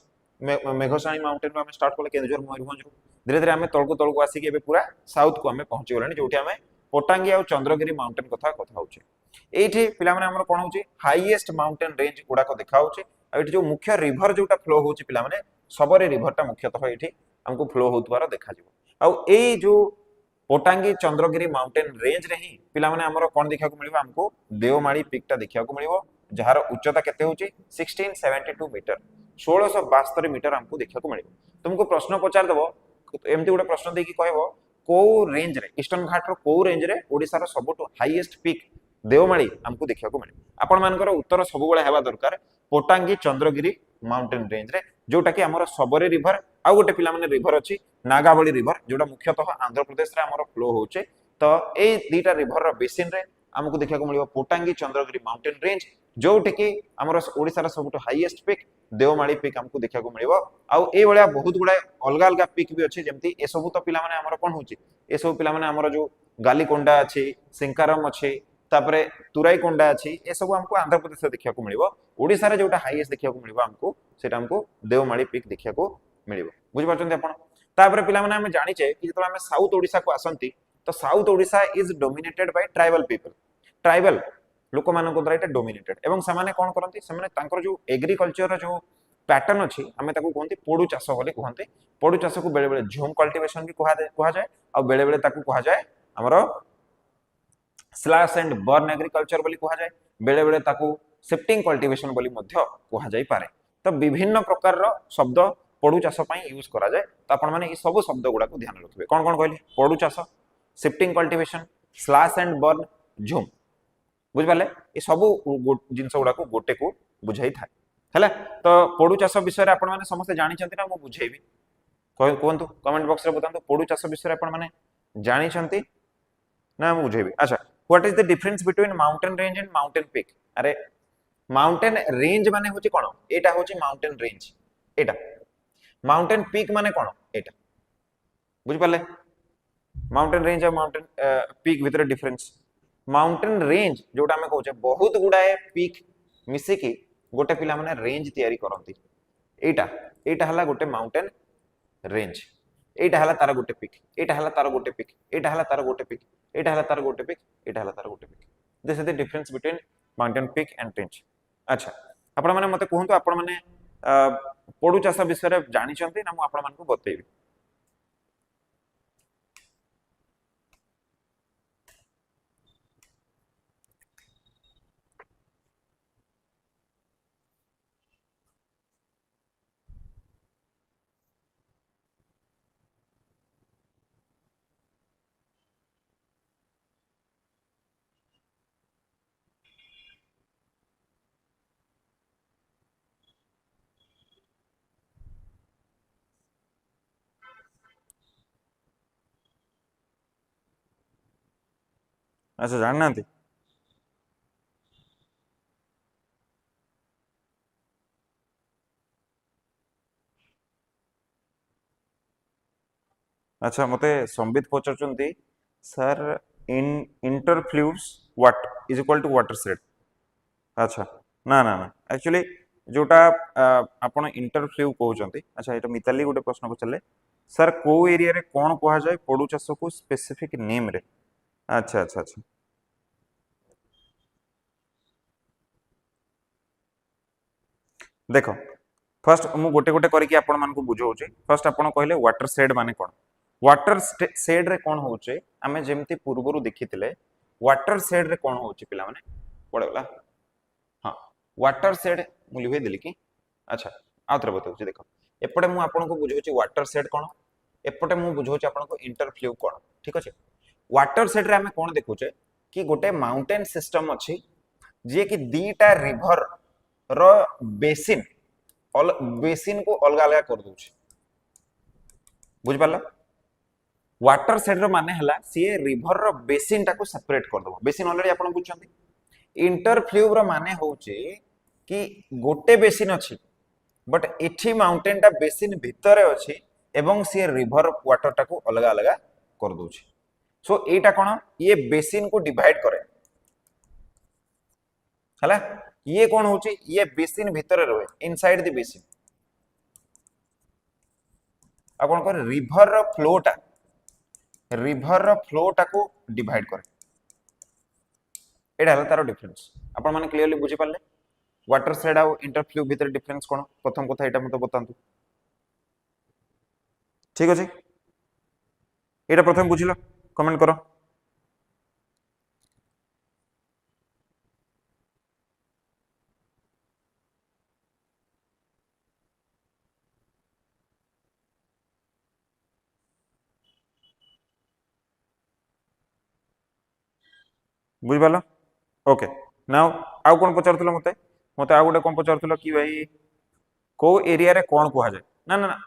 मेघसाणी माउंटेन रु हमें स्टार्ट कले केंद्रजोर मयूरभंज रु धीरे धीरे हमें तळको आसी के पूरा साउथ को हमें पहुंची गलानी जोठी हमें पोटांगी आ चंद्रगिरी माउंटेन कथा होउचे एठी पिला माने हमर कोन होउचे हाईएस्ट माउंटेन रेंज गुडा को देखा होउचे आ एठी जो मुख्य रिवर जोटा फ्लो होउचे पिला माने सबरे रिवर टा मुख्यतः एठी हमको फ्लो होतवार देखा जिवो आ ए जो पोटांगी चंद्रगिरी माउंटेन रेंज रे ही पिला माने हमर कोन देखा को मिलिबो हमको देवमाली पिक टा देखा को मिलिबो जहार उच्चता केते होउचे 1672 मीटर 1672 मीटर हमको देखा को मिलिबो तुमको प्रश्न पचार देबो एमती गोटे प्रश्न देकी कहबो को रेंज रे ईस्टर्न घाट रो को रेंज रे ओडिसा रो सबटो हाईएस्ट पिक देवमाली हमको देखा को मिले आपण मानकर उत्तर सब बेले हेबा दरकार पोटांगी चंद्रगिरी माउंटेन रेंज रे जोटा कि हमर सबरे रिवर आ गोटे पिला माने रिवर अछि नागावली रिवर जोटा मुख्यतः आंध्र प्रदेश रे हमर फ्लो होचे तो ए दीटा रिवर रो बेसिन रे हमको देखा को मिलिबो पोटांगी चंद्रगिरी माउंटेन रेंज जोठी कि आमर ओडिशार सबुठ हाईएस्ट पिक देवमाली पिक हमको देखा मिलो आउ ये भाया बहुत गुड़ाए अलग अलग पिक भी अच्छे जमी ए सब तो पिला कौन हो सब पिला जो गालीकोंडा अच्छी सिंकारम अच्छी तापरे तुराईकोंडा अच्छी ये सब हमको आंध्र प्रदेश देखा मिलो ओडिशा जोटा हाईएस्ट देखा मिलो हमको सेटा हमको देवमाली पिक देखा मिलो बुझिपारछन्ती आपण तापरे पिला माने हम जानिचे कि जतो हम साउथ ओडिशा को आसंती तो south Odisha is dominated by tribal people tribal लोक मानको द्वारा एटा डोमिनेटेड एवं समाने कोन करंती समाने तांकर जो एग्रीकल्चर जो पैटर्न अछि हमें ताको कहंती पोडु चाष बोली कहंती पोडु चाष को बेले बेले झूम कल्टीवेशन भी कहा जाए आ बेले बेले ताको कहा जाए हमरो स्लैश एंड बर्न एग्रीकल्चर बोली कहा जाए बेले बेले ताको शिफ्टिंग कल्टीवेशन बोली मध्य कहा जाई पारे तो विभिन्न प्रकार रो शब्द पोडु चाष पई यूज करा जाए तो आपण माने ई सब शब्द गुडा को ध्यान रखबे कोन कोन कहली पोडु चाष shifting cultivation slash and burn झूम बुझ पाले ये सब जिनस गुडा को गोटे को बुझाई था हैला तो पोडु चाष विषय आपण माने समस्त जानि छंती ना मु बुझेबी कोहंतु कमेंट बॉक्स रे बतांतु पोडु चाष विषय आपण माने जानि छंती ना मु बुझेबी अच्छा what is the difference between mountain range and mountain peak अरे माउंटेन रेंज माने होची कोन एटा होची माउंटेन रेंज एटा माउंटेन पीक माने कोन एटा बुझ पाले माउंटेन रेंज और माउंटेन पीक भीतर डिफरेंस माउंटेन रेंज जोटा हमें कहूचे बहुत गुडाए पीक मिसे की गोटे पिला माने रेंज तयारी करंती एटा एटा हला गोटे माउंटेन रेंज एटा हला तार गोटे पीक एटा हला तार गोटे पीक एटा हला तार गोटे पीक एटा हला तार गोटे पीक एटा हला तार गोटे peak this is the difference between mountain peak and range अच्छा आपण माने मते कहंतु आपण माने पोडु चाष विषय रे जानि छंती ना मु आपण मान को बतेबी अच्छा जानना थी अच्छा मते संबित पचारचंती sir in interfluves what is equal to watershed अच्छा ना ना ना एक्चुअली जोटा आपण इंटरफ्लू कहउचंती अच्छा एटा मिताली गोटे प्रश्न पचले सर को एरिया रे कोन कहा जाय पोडु चाष को स्पेसिफिक नेम रे अच्छा अच्छा अच्छा देखो फर्स्ट मु गोटे गोटे करके आपण मान को बुझाऊचे फर्स्ट आपण कहले वाटर सेड माने कोन वाटर सेड रे कोन होचे आमे जेमती पूर्वरु देखिथिले वाटर सेड रे कोन होचे पिला माने पड़ेला हां वाटर सेड मु लिखे देली कि अच्छा आउतरे बताउची देखो एपटे मु आपण को बुझाऊची वाटर सेड कोन एपटे मु बुझाऊची आपण को इंटरफ्लो कोन ठीक अछि वाटर सेड रे आमे कोन देखुचे कि गोटे माउंटेन सिस्टम अछि जे कि दीटा रिवर रो बेसिन बेसिन को अलग अलग कर दूची बुझ पाला वाटर सेड रो माने हला सी रिवर रो बेसिन टाको सेपरेट कर दबो बेसिन ऑलरेडी आपण बुझछंती इंटरफ्लो रो माने होचे कि गोटे बेसिन अछि बट एठी माउंटेन टा बेसिन भितरे अछि एवं सी रिवर वाटर टाको अलग अलग कर दूची सो एटा कोन ये बेसिन को डिवाइड करे हला ये कौन होचे ये बेसिन भीतर रहे इनसाइड द बेसिन आ कौन कर रिवर रो फ्लो टा को डिवाइड करे एडा हला तारो डिफरेंस आपण माने क्लियरली बुझी पाले वाटर सेड आ इंटरफ्लो भीतर डिफरेंस कोन प्रथम कथा एटा मते बतांतु ठीक अछि एटा प्रथम बुझिलो कमेंट करो बुझ पालो ओके नाउ आउ कोन पचारथलो मते मते आ गोटे कोन पचारथलो कि भाई को एरिया रे कोन कहा जाय ना ना ना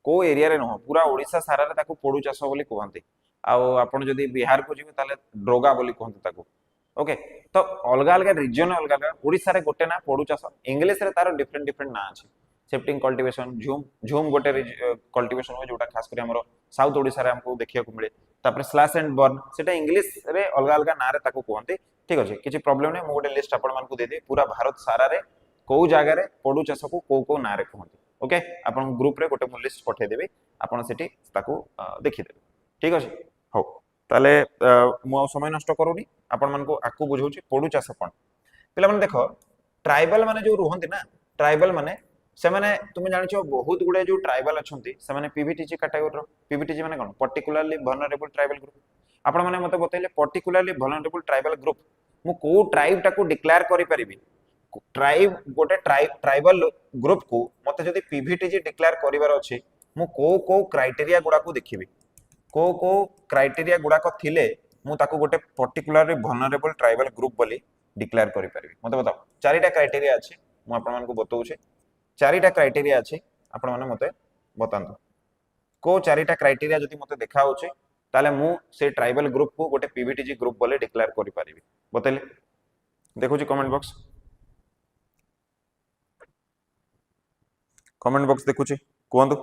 को एरिया रे न पूरा ओडिसा सारा रे ताको पोडु चाष बोली कहंती आ आपण जदी बिहार को जिवे ताले ड्रोगा बोली कहंती ताको ओके तो अलग अलग रिजन अलग अलग ओडिसा रे गोटे ना पड़ू चाष इंग्लिश रे तार डिफरेंट डिफरेंट ना अछि शिफ्टिंग कल्टीवेशन झूम झूम गोटे कल्टीवेशन हो जोटा खास कर हमरो साउथ ओडिसा रे हमको देखिया को मिले तापर स्लैश एंड बर्न सेटा इंग्लिश रे अलग अलग ना रे ताको कहंती ठीक अछि किछि प्रॉब्लम नै मु गोटे लिस्ट आपण मान को दे दे पूरा भारत सारा रे को जगह रे पड़ू चाष को को ना रे कहंती ओके आपण ग्रुप रे गोटे मु लिस्ट पठे देबे आपण सेठी ताको देखि देबे ठीक अछि हो ताले मु आ समय नष्ट करूनी आपण मान को आकु बुझौछि पड़ू चाष कोन पिला माने देखो ट्राइबल माने जो रुहंती ना ट्राइबल माने से माने तुम जानिछो बहुत गुडे जो ट्राइबल अछंती से माने पीवीटीजी कैटेगरी रो पीवीटीजी माने कोन पर्टिकुलरली वल्नरेबल ट्राइबल ग्रुप आपण माने मते बतैले पर्टिकुलरली वल्नरेबल ट्राइबल ग्रुप मु को ट्राइब टाको डिक्लेयर करि परिबी ट्राइब गोटे ट्राइबल ग्रुप को मते जदी पीवीटीजी डिक्लेयर करिवार अछि मु को क्राइटेरिया गुडा को देखिबी को क्राइटेरिया गुडा को थिले मु ताको गोटे पर्टिकुलरली वल्नरेबल ट्राइबल ग्रुप बोली डिक्लेयर करि परिबी मते बताओ चारिटा क्राइटेरिया अछि मु आपण मान को बतौछि चारिटा क्राइटेरिया अछि आपण माने मते बतांतु को चारिटा क्राइटेरिया जदी मते देखा होछि ताले मु से ट्राइबल ग्रुप को गोटे पीवीटीजी ग्रुप बोले डिक्लेयर करि परिबी बतैले देखुछि कमेंट बॉक्स देखुछि कोंदु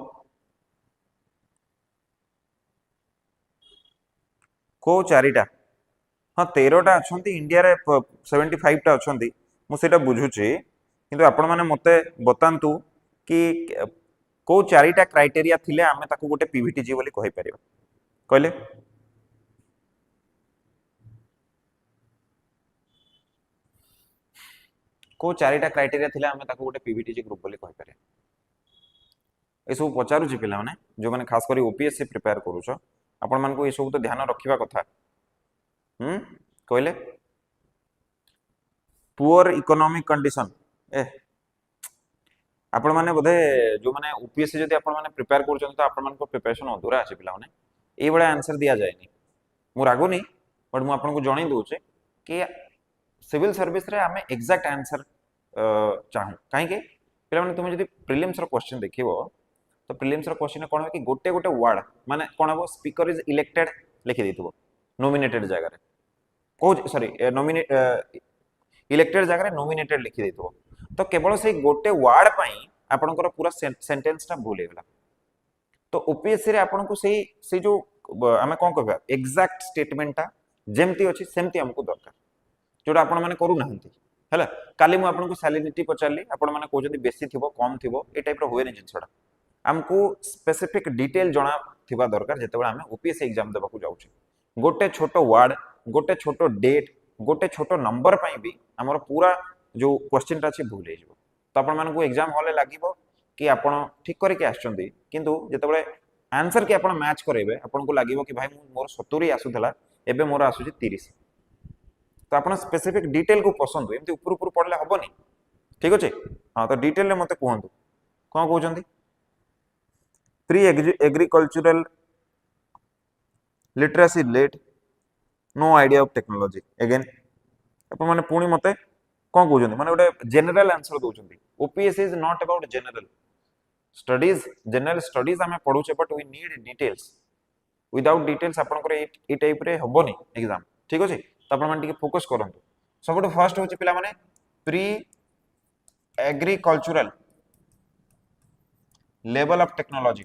को चारिटा हाँ 13टा अछंती इंडिया रे 75 टा अछंती मु सेटा बुझुछि किंतु आपण माने मते बतांतु कि को चारिटा क्राइटेरिया थिले आमे ताको गोटे पीवीटीजी बोली कहि परिबा कहले को चारिटा क्राइटेरिया थिले आमे ताको गोटे पीवीटीजी ग्रुप बोली कहि परिबा ए सब पचारु छि पिला माने जो माने खास करी ओपीएससी प्रिपेयर करूछ आपण मान को ए सब तो ध्यान रखिबा कथा कहले पुअर इकोनॉमिक कंडीशन ए आपण माने बोधे जो माने ओपीएससी जदी आपण माने प्रिपेयर करछन तो आपण मान को प्रिपरेशन अधूरा अछि पिला माने ए बडा आंसर दिया जायनी मु रागुनी बट मु आपण को जणाई दोचे कि सिविल सर्विस रे आमे एग्जैक्ट आंसर चाहू काहे के पिला माने तुम जदी प्रीलिम्स रो क्वेश्चन देखिबो तो प्रीलिम्स रो क्वेश्चन कोन कि गोटे गोटे वर्ड माने कोन हो स्पीकर इज इलेक्टेड लिखि देथिबो नॉमिनेटेड जगह रे को सॉरी नॉमिनेट इलेक्टेड जगह रे नॉमिनेटेड लिखि देथिबो तो केवल से गोटे वर्ड पई आपनकर पूरा सेंटेंस टा भूल हेगला तो ओपीएससी रे आपन को से जो हमें कोन कहबा एग्जैक्ट स्टेटमेंट टा जेमती अछि सेमती हमको दरकार जोटा आपण माने करू नाहंती हैला काली मु आपन को सैलिनिटी पचारली आपण माने को जदी बेसी थिबो कम थिबो ए टाइप रो होय नै जिंसडा हमको स्पेसिफिक डिटेल जणा थिबा दरकार जेतेबेला हमें ओपीएससी एग्जाम देबा को जाउछी गोटे छोटो वर्ड गोटे छोटो डेट गोटे छोटो नंबर पई भी हमर पूरा जो क्वेश्चन टा अछि भूल हे जिवो तो आपण मान को एग्जाम हॉल लागिवो कि आपण ठीक करे के आछंती किंतु जेतेबेले आंसर के आपण मैच करेबे आपण को लागिवो कि भाई मोर 70 आसुथला एबे मोर आसुची 30 तो आपण स्पेसिफिक डिटेल को पसंद एमती ऊपर ऊपर पढले हबनी ठीक अछि हां तो डिटेल ले मते कहंतु कोन कहउचंती pre agricultural literacy late no idea of technology again अपन माने पुणी मते कोन कहउचंती माने गोटे जनरल आंसर दोचंती OPSC is not about general studies हमें पढुचे but we need details without details अपन को ए टाइप रे हबनी एग्जाम ठीक अछि तो अपन माने फोकस करंतु सबटो फर्स्ट होची पिला माने pre agricultural level of technology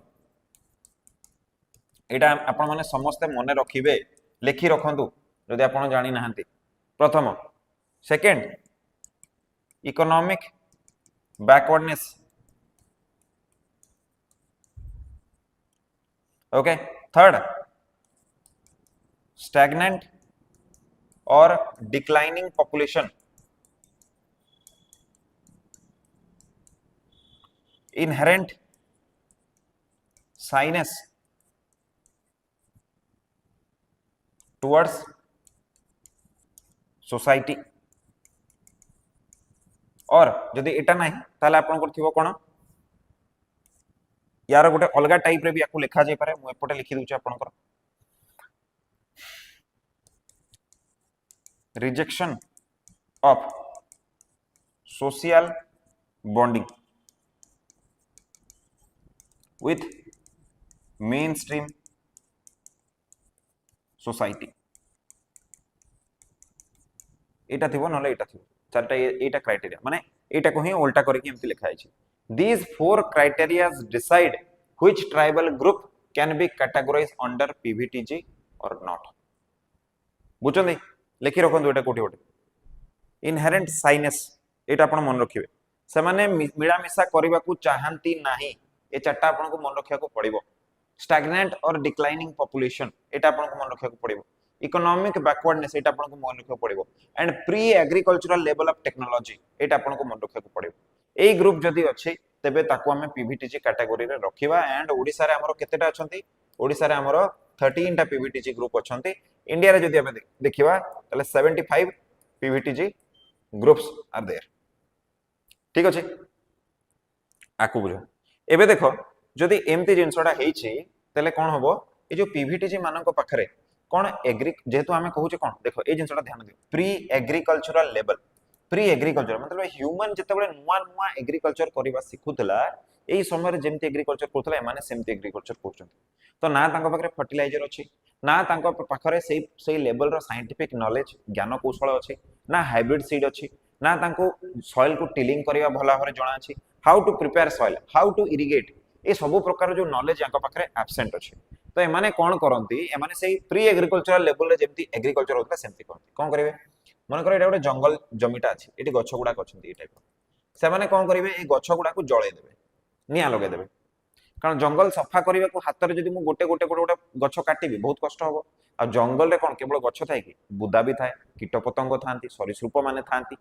एटा आपण माने समस्त मने रखिबे लिखि रखंतु जदि आपण जानि नाहंती प्रथम second economic backwardness okay third stagnant और declining population inherent shyness towards society और जदि एटा नहीं ताले आपन को थिबो कोन यार गोटे अलग टाइप रे भी आपको लिखा जाय पारे मु एपटे लिखि दूची आपन को rejection of social bonding with mainstream society एटा थिबो नले एटा थिबो चारटा एटा क्राइटेरिया माने एटा को ही उल्टा करके एमती लिखा है these four criteria decide which tribal group can be categorized under PVTG or not बुझे लिखि रखु एटा कोठी गोटे इनहेरेंट साइनेस एटा आपण मन रखिबे से माने मिलामिशा करबा को चाहंती नाही ए चारटा आपण को मन रखिया को पड़िबो स्टैग्नेंट और डिक्लाइनिंग पॉपुलेशन एटा आपण को मन रखिया को पड़िबो इकोनॉमिक बैकवर्डनेस एटा आपण को मन रखिया को पड़िबो and pre agricultural level of technology एटा आपण को मन रखिया को पड़िबो एई ग्रुप जदी अछि तेबे ताको हमें पीवीटीजी कैटेगरी रे रखिबा एंड ओडिसा रे हमरो केतेटा अछंती ओडिसा रे हमरो 13 टा पीवीटीजी ग्रुप अछंती इंडिया रे जदी हमें देखिबा तले 75 पीवीटीजी ग्रुप्स आर देयर ठीक अछि आकु बुझो एबे देखो जदि एमती जिनसडा हेछि तले कोन होबो ए जो पीवीटीजी मानक पाखरे कोन एग्री जेतु हमें कहूचे कोन देखो ए जिनसडा ध्यान दियो pre agricultural level pre agriculture मतलब ह्यूमन जेतेबेले नुआ नुआ एग्रीकल्चर करिबा सिखुतला एई समय रे जेमती एग्रीकल्चर करथला माने सेमती एग्रीकल्चर करछन तो ना तांको पाखरे फर्टिलाइजर अछि ना तांको पाखरे सेई लेवल रो साइंटिफिक नॉलेज ज्ञान कौशल अछि ना हाइब्रिड सीड अछि ना तांको सॉइल को टिलिंग करिया भला भाबरे जणा अछि how to prepare soil how to irrigate ए सब प्रकार जो नॉलेज यांको पाखरे एब्सेंट अछि तो ए माने कोन करंती ए माने सेई प्री एग्रीकल्चरल लेवल रे जेमती एग्रीकल्चर होतला सेमती करंती कोन करिवे मन कर एटा गोटे जंगल जमीटा अछि एटी गछ गुडा अछंती ए टाइप से माने कोन करिवे ए गछ गुडा को जळे देबे निया लगे देबे कारण जंगल सफा करबा को हाथ रे जदी मु गोटे गोटे गोटे गछ काटिबी बहुत कष्ट होबो आ जंगल रे कोन केवल गछ थाए कि बुदा भी थाए कीट पतंग थांती सरीसृप माने थांती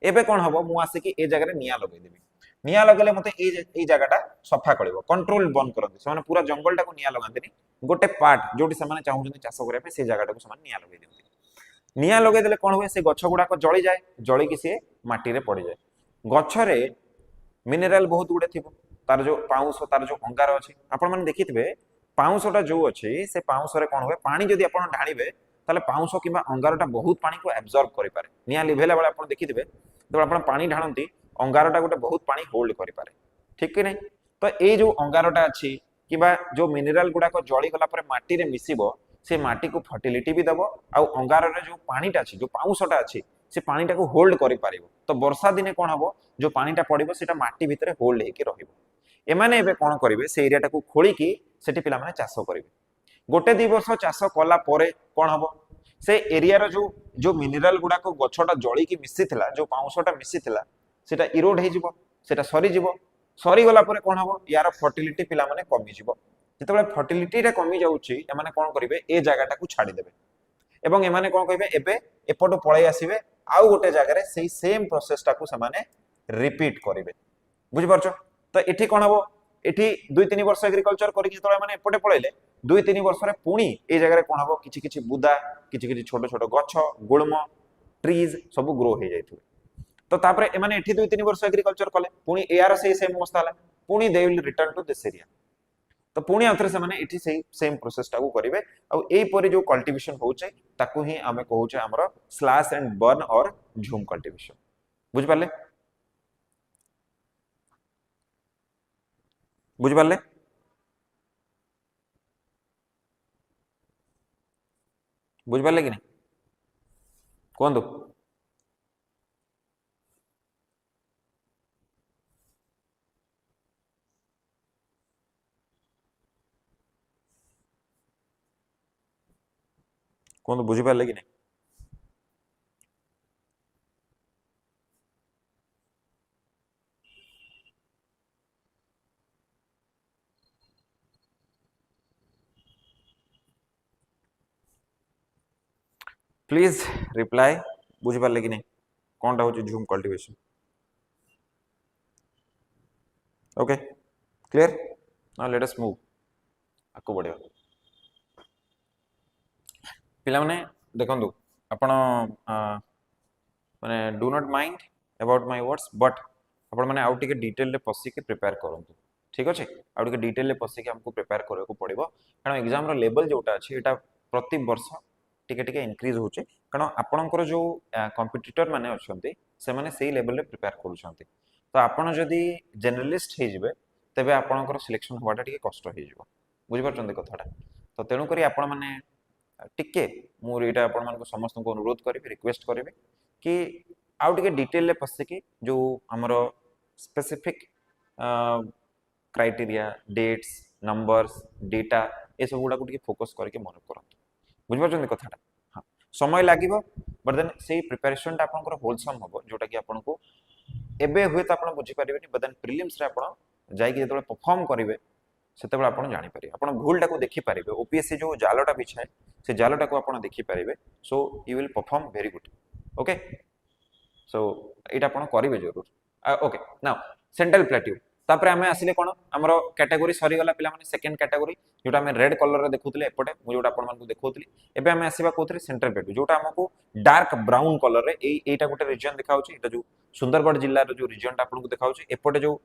एबे कोन हबो मु आसे कि ए जगह रे निया लगे देबी निया लगले मते ए जगहटा सफा करिवो कंट्रोल बंद करंती से माने पूरा जंगलटा को निया लगांतीनी गोटे पार्ट जोटी से माने चाहउछन चाष करिया पे से जगहटा को समान निया लगे देउती निया लगे देले कोन होय से गछ गुडा को जळी जाय जळी कि से माटी रे पड़ी जाय गछ रे मिनरल बहुत गुडे थिबो तार जो पाउंस तार जो अंगार अछि आपण माने देखिथिबे पाउंसटा जो अछि से पाउंस रे कोन होय पानी जदी आपण ढाळीबे ताले पाउंस किबा अंगारटा बहुत पानी को एब्जॉर्ब करि पारे निया लिभेला बेला आपण देखिथिबे तो आपण पानी ढाळंती अंगारटा गोटे बहुत पानी होल्ड करि पारे ठीक कि नै तो ए जो अंगारटा अछि किबा जो मिनरल गुडा को जळी गला परे माटी रे मिसिबो से माटी को फर्टिलिटी भी दबो आ अंगार रे जो पानीटा अछि जो पाउंसटा अछि से पानीटा को होल्ड करि पारिबो तो वर्षा दिने कोन हबो जो पानीटा पडिबो सेटा माटी भितरे होल्ड हेकि रहिबो एमाने एबे कोन करिवे से एरियाटा को खोली की सेठी पिला माने चाष करिवे गोटे दी वर्ष चाष कला परे कोन हबो से एरिया रो जो मिनरल गुडा को गछटा जळी की मिसिथिला जो पाउंसटा मिसिथिला सेटा इरोड हे जिवो सेटा सरी जिवो सरी गला परे कोन हबो यार फर्टिलिटी पिला माने कमी जिवो जेतेबेले फर्टिलिटी रे कमी जाउची एमाने कोन करिवे ए जागाटा को छाडी देबे एवं एमाने कोन कहिबे एबे एपटो पळै आसीबे आउ गोटे जागा रे सेही सेम प्रोसेस टा को समाने रिपीट करिवे बुझि परछो तो एठी कोन हबो एठी 2-3 वर्ष एग्रीकल्चर करि कि तळे माने एपटे पळैले 2-3 वर्ष रे पुणी ए जागा रे कोन हबो किछि किछि बुदा किछि किछि छोटो छोटो गछ गुळम ट्रीज सब ग्रो हे जायथु तो तापरे एमाने एठी 2-3 वर्ष एग्रीकल्चर कले पुणी एआर से सेम अवस्था हला पुणी they will return to this area तो पुणी आथरे से माने एठी सेही सेम प्रोसेस टा को करिवे आ एई परे जो कल्टीवेशन होचे ताकू ही हमें कहूचे हमरो स्लैश एंड बर्न और झूम कल्टीवेशन बुझ पाले बुझ पाले बुझ पाले कि नहीं कोन दो कोन बुझी पाले कि नहीं प्लीज रिप्लाई बुझी पाले कि नहीं कोनटा होची झूम cultivation okay clear now let us move आको बढ़िया पिला माने देखंतु आपण माने do not mind about my words but आपण माने आउट के डिटेल रे पसी के प्रिपेयर करंतु ठीक अछि आउट के डिटेल रे पसी के हमको प्रिपेयर करे को पड़िबो कारण एग्जाम रो लेवल जोटा अछि एटा प्रति वर्ष टिके टिके इंक्रीज होचे कारण आपणकर जो कंपिटिटर माने अछंती से माने सेही लेवल रे प्रिपेयर करूछंती तो आपण जदी जर्नलिस्ट हे जिवे तबे आपणकर सिलेक्शन होवाटा टिके कष्ट हे जिवो बुझि परछंती कथाटा तो तेनु करी आपण माने टिके मोर एटा आपण मानको समस्त को अनुरोध करिवे रिक्वेस्ट करिवे कि आउ टिके डिटेल पशिकी जो आमर specific criteria dates numbers data ये सब गुड़ा को फोकस करके मन कर बुझिपार कथाटा हाँ समय लगे बट देन से प्रिपेरेसन आपंकर होलसम हम जोटा कि आपको एबे हुए तो आप बुझीपारे बट देन प्रिलिम्स रे आप जाइए जो परफॉर्म करेंगे से आप जापर आप भूलटा को देखिपारे ओपीएससी जो जालटा बिछाए से जालटा को आप देखिपारे so you will perform very good okay so ये आप करेंगे जरूर ओके नाउ सेंट्रल प्लेट्यू तापर आम आसिले कौन आमर कैटेगोरी सरीगला पे सेकेंड कैटेगोरी जोटा आम रेड कलर देखुले एपटे मुझे आपको देखुली एबे आम आसवा कौन सेंट्रल प्लेट्यू जोटा आमको डार्क ब्राउन कलर एटा गोटे रिजन देखा जो सुंदरगढ़ जिलार जो रिजन आपको देखा एपटे जो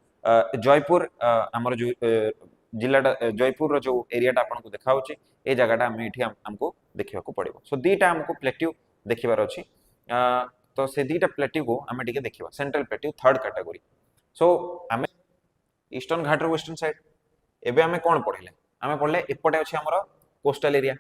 जयपुर आमर जो जिलाटा जयपुर जो एरियाटा आपको देखा ये जगह आम ये आमको देखा पड़ो सो दीटा आमको प्लेट्यू देखार अच्छी तो से दीटा प्लेट्यू को आम देखा सेंट्रल प्लेट्यू थर्ड कैटेगोरी सो आम ईस्टर्न घाट वेस्टर्न साइड एबे आमे कौन पढ़ले आमे पढ़ले एपटे अच्छे आमर कोस्टल एरिया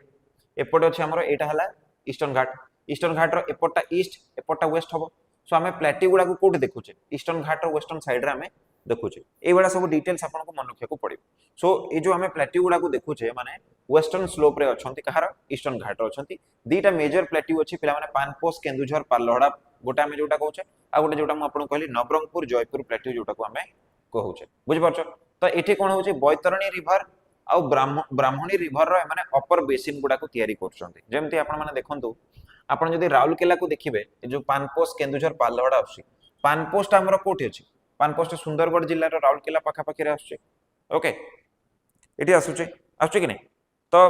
एपटे अच्छे आमर एटा हला ईस्टर्न घाट रो एपटा ईस्ट एपटा वेस्ट हबो सो आमे प्लेट्यू गुडा को कोठी देखुचे ईस्टर्न घाट रो वेस्टर्न साइड रे आमे देखुचे ए बडा सब डिटेल्स आपनको मन रखिया को पड़िबो सो ए जो आमे प्लेट्यू गुडा को देखुचे माने वेस्टर्न स्लोप रे अछंती कहार ईस्टर्न घाट रो अछंती दीटा मेजर प्लेट्यू अछि पिला माने पानपोस केन्दुझर पालहड़ा गोटा आमे जोटा कहउचे आ गोटे जोटा म आपन कहली नवरंगपुर जयपुर प्लेट्यू जोटा को आमे कहउचे बुझि पारछ तो एठी कोन होचे बैतरणी रिवर आ ब्राह्मणी रिवर रो माने अपर बेसिन गुडा को तयारी करछंती जेमति आपन माने देखंतु आपन जदि राउरकेला को देखिबे जो पानपोस केन्दुझर पालहड़ा आछि पानपोस्ट हमर कोठी अछि पानपोस्ट सुंदरगढ़ जिल्ला रो राउरकेला पाखा पाखि रे आछि ओके एठी आछुचे कि नै तो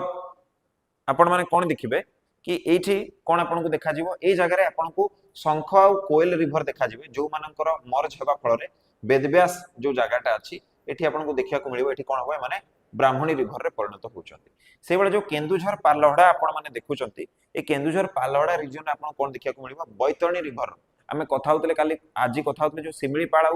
आपण माने कोन देखिबे कि एठी कोन आपन को देखा जिवो ए जगह रे आपन को शंख आ कोयल रिवर देखा जिवे जो मानकर मर्ज हेबा फल रे वेदव्यास जो जगहटा अछि एठी आपन को देखिया को मिलिबो एठी कोन होय माने ब्राह्मणी रिवर रे परिणत होचंती से बेला जो केन्दुझर पालहड़ा आपण माने देखुचंती ए केन्दुझर पालहड़ा रीजन रे आपन कोन देखिया को मिलिबो बैतरणी रिवर आमे कथा होतले काली आजि कथा होतले जो सिमिलीपाळ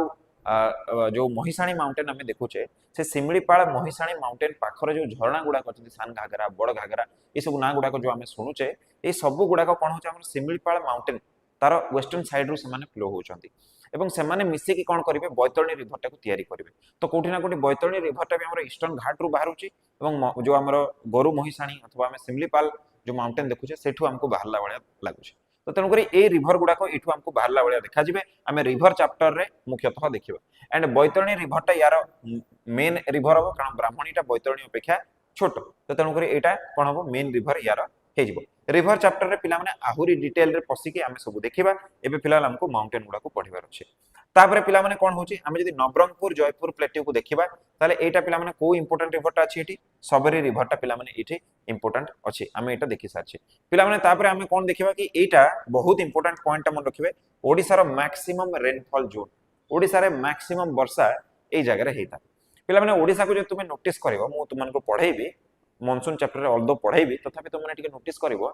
जो महिषाणी माउंटेन आमे देखुचे से सिमिलीपाळ महिषाणी माउंटेन पाखरे जो झरणा गुडा अछि सान घागरा बड़ घागरा ए सब ना गुडा जो आमे सुनुचे ए सब गुडा कोन होचे हमर सिमिलीपाळ माउंटेन तार वेस्टर्न साइड रो से माने फ्लो होचंती एवं सेमाने मिसे की कोन करिवे बैतरणी रिवरटा को तयारी करिवे तो कोठी ना कोठी बैतरणी रिवरटा भी हमर ईस्टर्न घाट रो बाहरुची एवं जो हमर गोरु महिषाणी अथवा हम सिमलीपाल जो माउंटेन देखुचे सेठू हमको बाहरला वाला लागुचे तो तेणु करी ए रिवर गुडा को एठू हमको बाहरला वाला देखा जिवे आमे रिवर चैप्टर रे मुख्यतः देखिबा एंड बैतरणी रिवरटा यार मेन रिवर हो कारण ब्राह्मणीटा बैतरणी अपेक्षा छोट तो तेणु करी एटा कोन हो मेन रिवर यार हे जिवो रिवर चैप्टर रे पिला माने आहुरी डिटेल रे पसिकी आमे सब देखिबा एबे फिलहाल हमको माउंटेन गुडा को पढिबार अछि तापरे पिला माने कोन होची आमे जदी नवरंगपुर जयपुर प्लेट्यू को देखिबा ताले एटा पिला माने को इंपोर्टेंट रिवरटा अछि एठी सबरी रिवरटा पिला माने एठी इंपोर्टेंट अछि आमे एटा देखि सारछि पिला माने तापरे आमे कोन देखिबा कि एटा बहुत इंपोर्टेंट पॉइंट मन रखिबे ओडिसा रो मैक्सिमम रेनफॉल जोन ओडिसा रे मैक्सिमम वर्षा ए जगह रे हेता पिला माने ओडिसा को जे तुमे नोटिस करबो मु तुमन को पढाइबी मॉनसून चैप्टर रे ऑल्दो पढाइबी तथापि तुमने टिके नोटिस करबो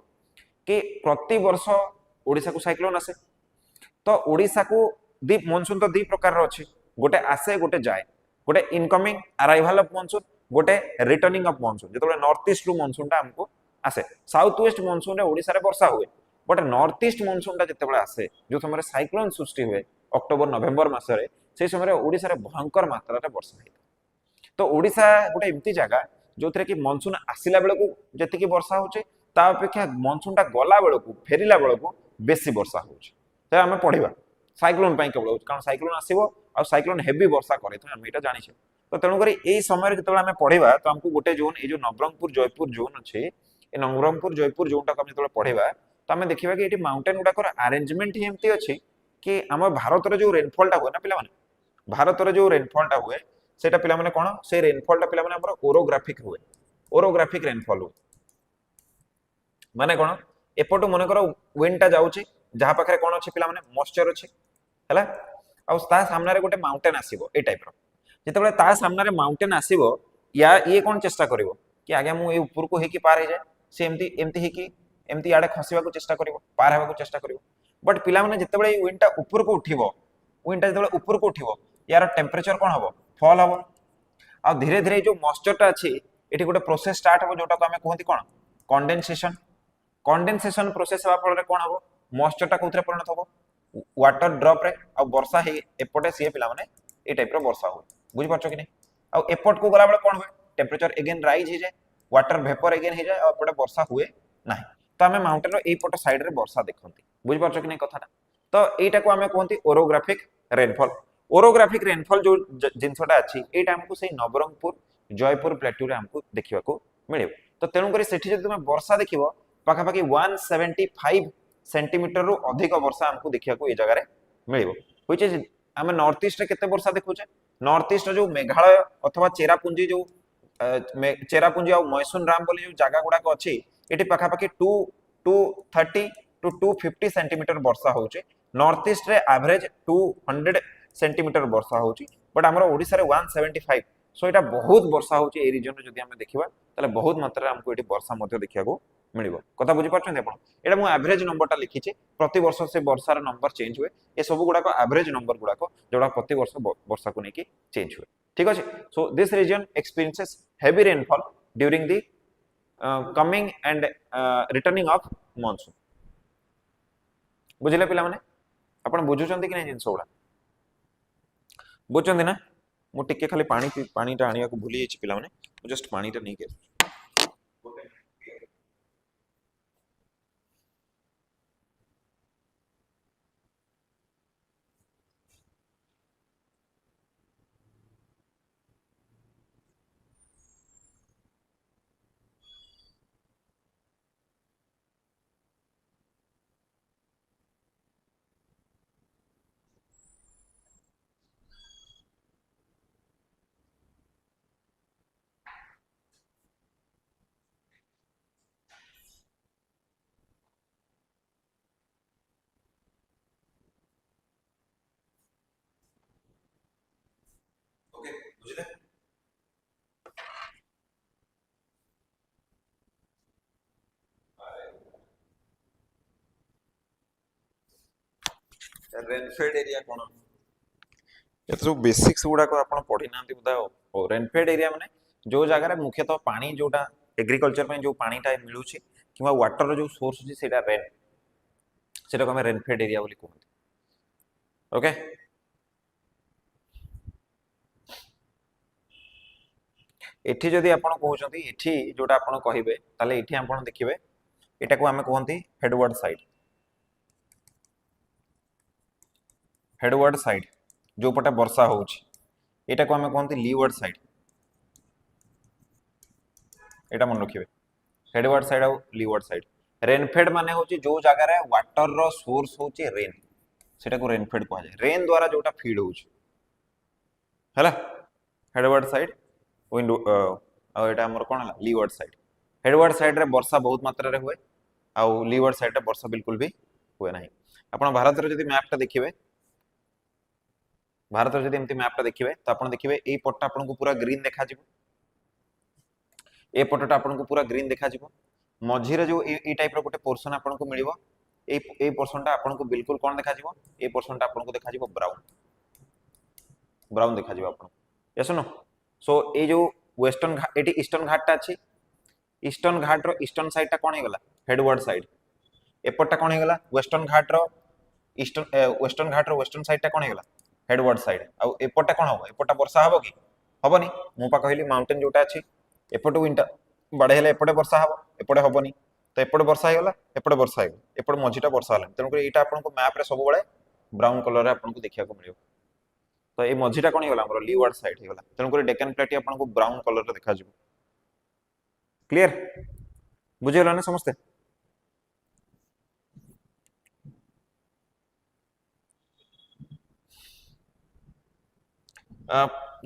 कि प्रति वर्ष ओडिसा को साइक्लोन आसे तो ओडिसा को दी मॉनसून तो दी प्रकार रो अछि गोटे आसे गोटे जाय गोटे इनकमिंग अराइवल ऑफ मॉनसून गोटे रिटर्निंग ऑफ मॉनसून जेतोले नॉर्थ ईस्ट रु मॉनसून ता हमको आसे साउथ वेस्ट मॉनसून रे ओडिसा रे वर्षा हुए बट नॉर्थ ईस्ट मॉनसून ता जेतेबेले आसे जो समय साइक्लोन सृष्टि हुए अक्टोबर नवेम्बर मास रे से समय ओडिसा रे भयंकर मात्रा रे वर्षा हे तो ओडिसा गोटे एम्ति जगह जो थरे कि मॉनसून आसिला बेले को जति कि वर्षा होचे ता अपेक्षा मॉनसून ता गला बेले को फेरिला बेले को बेसी वर्षा होचे त हमें पढिबा साइक्लोन पाई केवल कारण साइक्लोन आसीबो आ साइक्लोन हेवी वर्षा करे तो हम एटा जानि छै तो तेणु करी एई समय जतबे हमें पढिबा तो हमको गोटे जोन ए जो नवरंगपुर जयपुर जोन अछि ए नवरंगपुर जयपुर जोन ता हम जतबे पढिबा तो हमें देखिबा कि एटी माउंटेन गुडा कर अरेंजमेंट ही एम्ति अछि कि हम भारत रे जो रेनफॉल ता होय ना पिला माने भारत रे जो रेनफॉल ता होय सेटा पिला माने कोन से रेनफॉल ता पिला माने हमर ओरोग्राफिक होय ओरोग्राफिक रेनफॉल होय माने कोन एपटो मन करो विंड ता जाउची जहा पाखरे कोन अछि पिला माने मॉइस्चर अछि हला आ ता सामने रे गोटे माउंटेन आसीबो ए टाइप रो जेतेबेले ता सामने रे माउंटेन आसीबो या ये कोन चेष्टा करिवो कि आगे मु ए ऊपर को हे कि पार हे जाय से एम्ति एम्ति हे कि एम्ति आडे खसिबा को चेष्टा करिवो पार हेबा को चेष्टा करिवो बट पिला माने जेतेबेले विंड ता ऊपर को उठिबो विंड ता जेतेबेले ऊपर को उठिबो यार टेम्परेचर कोन हबो फॉल हबो आ धीरे धीरे जो मॉइस्चर ता अछि एठी गोटे प्रोसेस स्टार्ट हबो जोटा को हमें कहंती कोन कंडेंसेशन कंडेंसेशन प्रोसेस हवा फल रे कोन हबो मॉइस्चरटा कोथरे परिणत हो वाटर ड्रॉप रे आ वर्षा हे एपटे सी पिला माने ए टाइप रो वर्षा हो बुझ पाछो कि नहीं आ एपट को गला बेले कोन होय टेम्परेचर अगेन राइज हो जाए वाटर वेपर अगेन हो जाए आ एपटे वर्षा हुए नाही तो आमे माउंटेन रो ए पट साइड रे वर्षा देखंती बुझ पाछो कि नहीं कथाटा तो एटा को आमे कोनती ओरोग्राफिक रेनफॉल ओरोग्राफिक रेनफॉल जो जिनसटा अछि एटा हमको से नवरंगपुर जयपुर प्लेट्यू रे हमको देखिबा को मिलिबो तो तेनु करी सेठी जदि तुमे वर्षा देखिबो पाखा पाखी 175 सेंटीमीटर रु अधिक वर्षा हमको देखिया को ए जगह रे मिलिबो व्हिच इज आमे नॉर्थ ईस्ट रे केते वर्षा देखुचे नॉर्थ ईस्ट जो मेघालय अथवा चेरापुंजी जो चेरापुंजी और मैसून राम बोली जो जगह गुडा को अछि एटी पाखा पाखी 230 टू 250 सेंटीमीटर वर्षा होचे नॉर्थ ईस्ट रे एवरेज 200 सेंटीमीटर वर्षा होची बट हमरो ओडिसा रे 175 सो एटा बहुत वर्षा होची ए रीजन रे जदी हम देखिबा तले बहुत मात्रा रे हमको एटी वर्षा मध्ये देखिया को मिलिबो कथा बुझी पाछन आपण एटा मु एवरेज नंबरटा लिखिचे प्रति वर्ष से वर्षा रे नंबर चेंज हुए ए सब गुडा को एवरेज नंबर गुडा को जोडा प्रति वर्ष वर्षा को नेकी चेंज हुए ठीक अछि so this region experiences heavy rainfall during the coming and returning of monsoon बुझिले पिला माने आपण बुझुचंती कि नै जिंस गुडा बुझुचंती ना मु टिके खाली पानीटा आनिया को भूली जाइछि पिला माने जस्ट पानीटा नै के ओके बुझिले रेनफेड एरिया कोन ये तो बेसिक्स गुडा को आपण पढी नांती बुदा रेनफेड एरिया माने जो जगह रे मुख्यतः पानी जोटा एग्रीकल्चर में जो पानीटा मिलुछि किबा वाटर रो जो सोर्स अछि सेटा रेन सेटा को हम रेनफेड एरिया बोली कहते ओके एठी जदि आपण कहउछंती एठी जोटा आपण कहिबे ताले एठी आपण देखिबे एटा को हमें कहंती हेडवर्ड साइड जो पटे वर्षा होउछि एटा को हमें कहंती लीवर्ड साइड एटा मन रखिबे हेडवर्ड साइड और लीवर्ड साइड रेनफेड माने होछि जो जगह रे वाटर रो सोर्स होछि रेन सेटा को रेनफेड कहै जाय रेन द्वारा जोटा फीड होछि हला हेडवर्ड साइड विंडो आ एटा हमर कोन हला लीवर्ड साइड हेडवर्ड साइड रे वर्षा बहुत मात्रा रे हुए आ लीवर्ड साइड रे वर्षा बिल्कुल भी हुए नाही आपण भारत रे जदि मैपटा देखिबे भारत रे जदि एमती मैपटा देखिबे तो आपण देखिबे एई पट्टा आपण को पूरा ग्रीन देखा जिवो ए पट्टा आपण को पूरा ग्रीन देखा जिवो मझी रे जो ए टाइप रो गोटे पोर्शन आपण को मिलिवो ए पोर्शनटा आपण को बिल्कुल कोन देखा जिवो ए पोर्शनटा आपण को देखा जिवो ब्राउन ब्राउन देखा जिवो आपण यस नो सो ए जो वेस्टर्न घाट एटी ईस्टर्न घाटटा अछि ईस्टर्न घाट रो ईस्टर्न साइडटा कोन हे गला हेडवर्ड साइड एपट्टा कोन हे गला वेस्टर्न घाट रो वेस्टर्न साइडटा कोन हे गला हेडवर्ड साइड आ एपट्टा कोन हो एपट्टा वर्षा हबो कि हबनी मु पा कहली माउंटेन जोटा अछि एपटो विंटर बड़े हेले एपटे वर्षा हबो एपटे हबनी तो एपटे वर्षा हे गला एपटे वर्षा हे एपटे मझीटा वर्षा हला तनो कर एटा आपन को मैप रे सब बळे ब्राउन कलर रे आपन को देखिया को मिलियो तो ए मझीटा कोन हे गला हमर लीवर्ड साइड हे गला तनो कर डेकन प्लेट आपन को ब्राउन कलर रे देखा जिवो क्लियर बुझेला ना समझते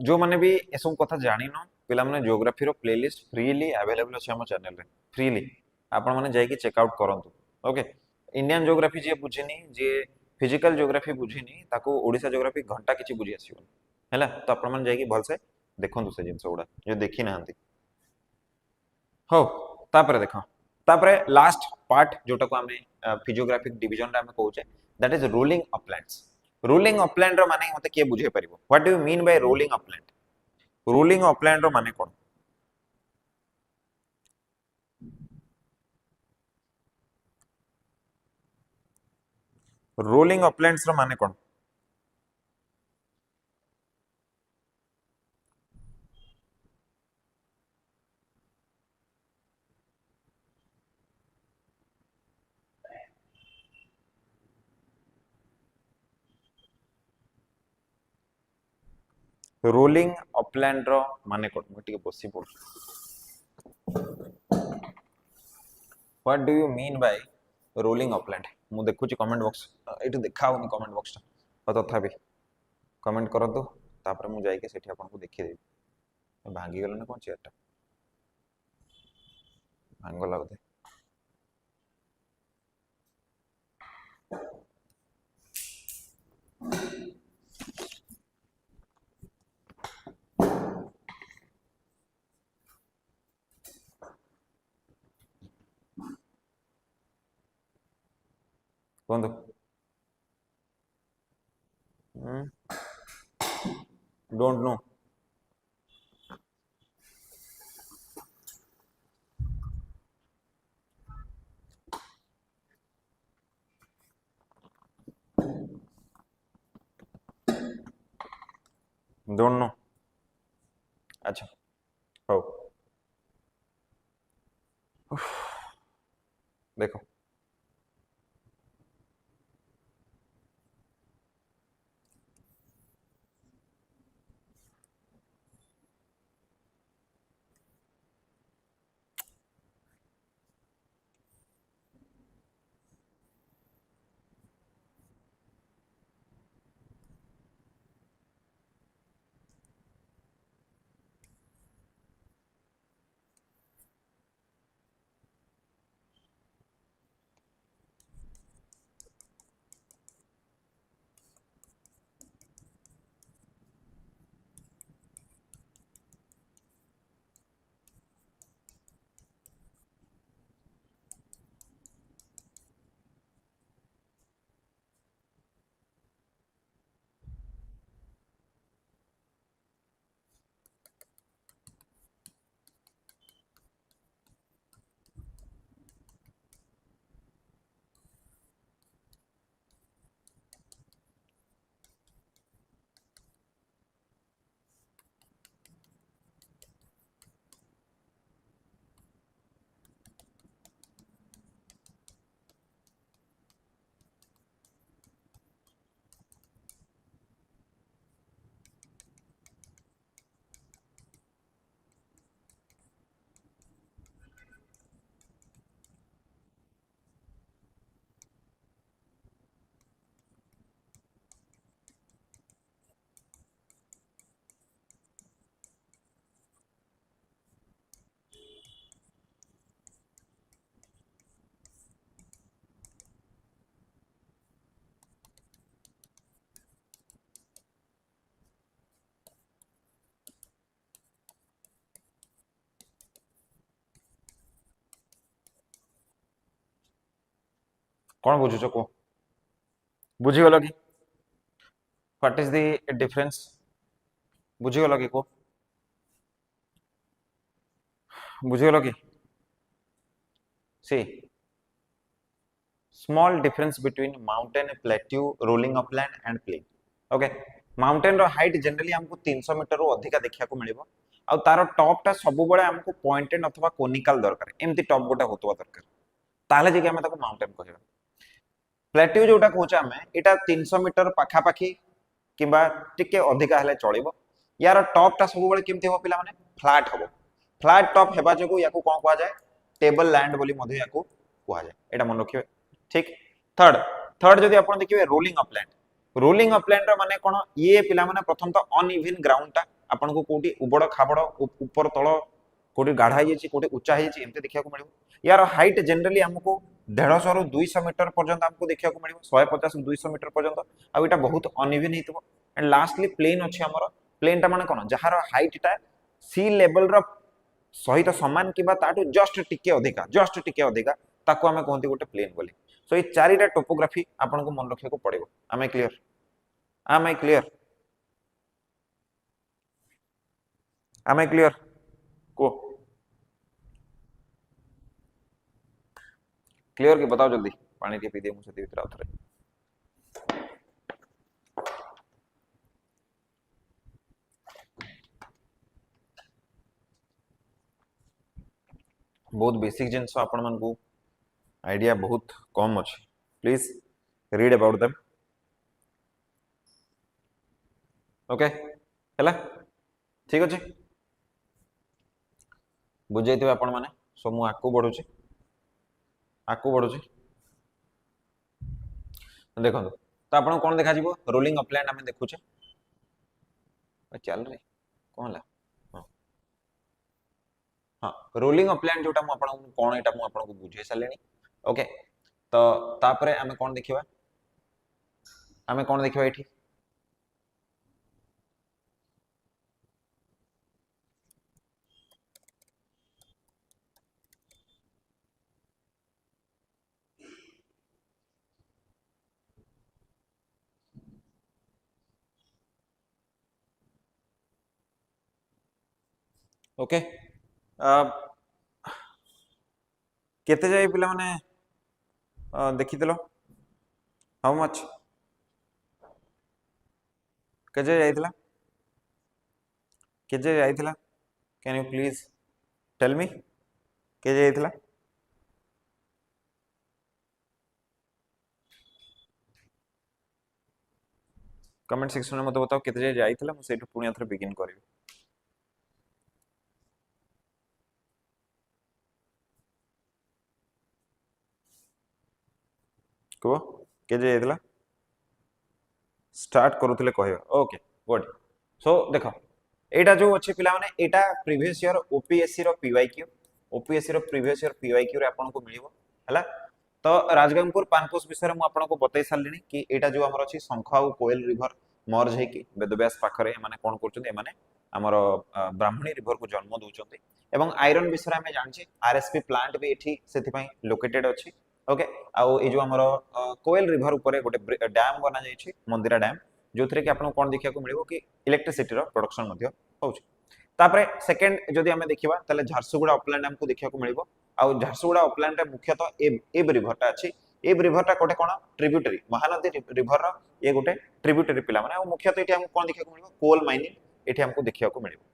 जो माने भी ए सब कथा जानि न पिला माने ज्योग्राफी रो प्लेलिस्ट फ्रीली अवेलेबल अछि हम चैनल रे फ्रीली आपण माने जाई कि चेक आउट करंतु ओके इंडियन ज्योग्राफी जे बुझिनी जे फिजिकल ज्योग्राफी बुझिनी ताको ओडिसा ज्योग्राफी घंटा किछि बुझी आसीबो हैला तो आपण माने जाई कि भल से देखंतु से जिंस गुडा जो देखि नाहंती हो तापरे देखो तापरे लास्ट पार्ट जोटा को हमें फिजियोग्राफिक डिवीजन रे हमें कहउचे दैट इज रूलिंग अपलैंड रो माने मते के बुझे परिबो what do you mean by rolling upland रो माने कोन रोलिंग अपलैंड्स रो माने कोन? रोलिंग अपलैंड रो माने कोन? मोटिके बसी पड़। What do you mean bye rolling upland? मु देखुची कमेंट बॉक्स एठी देखाउनी कमेंट बॉक्स ता तथापि कमेंट करदो तापर मु जाई के सेठी आपन को देखि देबी। भांगी गेल ना कोन चेयरटा भांगला बोधे। कोन डोंट नो। Don't know. अच्छा हो देखो कौन बुझुच को बुझीगल कि व्हाट इज द डिफरेंस बुझीगल कि को बुझीगल कि see small difference between mountain plateau rolling upland and plain okay mountain रो हाइट जनरली हमको 300 मीटर रो अधिका देखिया को मिलिबो आ तारो टॉप टा सब बळे हमको पॉइंटेड अथवा कोनिकल दरकार एमती टॉप गोटा होतवा दरकार ताले जे हम ताको माउंटेन कहबा प्लेट्यू जोटा कहूचा हमें एटा 300 मीटर पाखा पाखी किबा टिके अधिका हले चलिबो यार टॉप टा सब बळे केमती हो पिला माने फ्लैट होबो फ्लैट टॉप हेबा जको याको कोन कहवा जाय टेबल लैंड बोली मध्ये याको कहवा जाय एटा मन रखियो ठीक थर्ड थर्ड जदि आपण देखिबे रोलिंग अपलैंड रो माने कोन ये पिला माने प्रथम तो अनइवन ग्राउंड टा आपण को कोटी उबड़ खाबड़ ऊपर तळ कोटी गाढ़ा हे छी कोटी ऊंचा हे छी एमते देखिया को मिलिबो यार हाइट जनरली हमको 150 रु 200 मीटर पर्यंत हमको देखिया को मिलिबो 150 रु 200 मीटर पर्यंत आ एटा बहुत अनइवन हेतबो एंड लास्टली प्लेन अछि हमर प्लेन टा माने कोन जहार हाइट टा सी लेवल रो सहित समान किबा ताटू जस्ट टिके अधिका ताको हमें कहंती गोटे प्लेन बोली सो ये चारिटा टोपोग्राफी आपन को मन रखिया को पड़िबो आम आई क्लियर को क्लियर की बताओ जल्दी पानी टी पी दे मुझे भीतर आउथरे बहुत बेसिक जिनस आपण मानकू आइडिया बहुत कम अच्छे please read about them okay हैला ठीक अच्छे बुझे आपण मैंने सो मु आकू बढ़ुची देखो तो आपन कौन देखा जीवो रोलिंग अपलैंड आम देखुचे चल रे कौन हाँ हाँ रोलिंग अपलैंड जोटा कौन एटा आपको बुझे सारे ओके तो तापरे आमे कौन देखिबा एठी ओके केते जाय पिला माने देखिथिलो हाउ मच केजे जायतिला केजे जायतिला can you please tell me केजे जायतिला कमेंट सेक्शन में मत बताओ केते जाय जायतिला मु सेठु पुणी आथर बिगिन करिवि को केजे जायतिला स्टार्ट करूथिले कहबा ओके गुड सो देखो एटा जो अच्छे पिला माने एटा प्रीवियस ईयर ओपीएससी रो पीवाईक्यू ओपीएससी रो प्रीवियस ईयर पीवाईक्यू रे आपन को मिलिबो हला तो राजगंगपुर पानपोस विषय में आपन को बतै सारलिनी कि एटा जो हमर अछि शंख आ कोयल रिवर मर्ज है कि वेदव्यास पाखरे माने कोन करचुंदी माने हमर ब्राह्मणी रिवर को जन्म दोचंती एवं आयरन विषय में जानछि आरएसपी प्लांट भी एठी सेति पई लोकेटेड अछि ओके आ ए जो हमर कोयल रिवर ऊपर गोटे डैम बना जाइछि मंदिरा डैम जो थरे कि आपन कोन देखिया को मिलिबो कि इलेक्ट्रिसिटी रो प्रोडक्शन मध्य होउछि तापरे सेकंड जदि हमें देखिबा तले झारसुगुड़ा अपलैंड हमको देखिया को मिलिबो आ झारसुगुड़ा अपलैंड रे मुख्यतः एब रिवरटा अछि एब रिवरटा कोटे कोन ट्रिब्यूटरी महानदी रिवर रो ये गोटे ट्रिब्यूटरी पिला माने आ मुख्यतः एठी हमको कोन देखिया को मिलिबो कोल माइनिंग एठी हमको देखिया को मिलिबो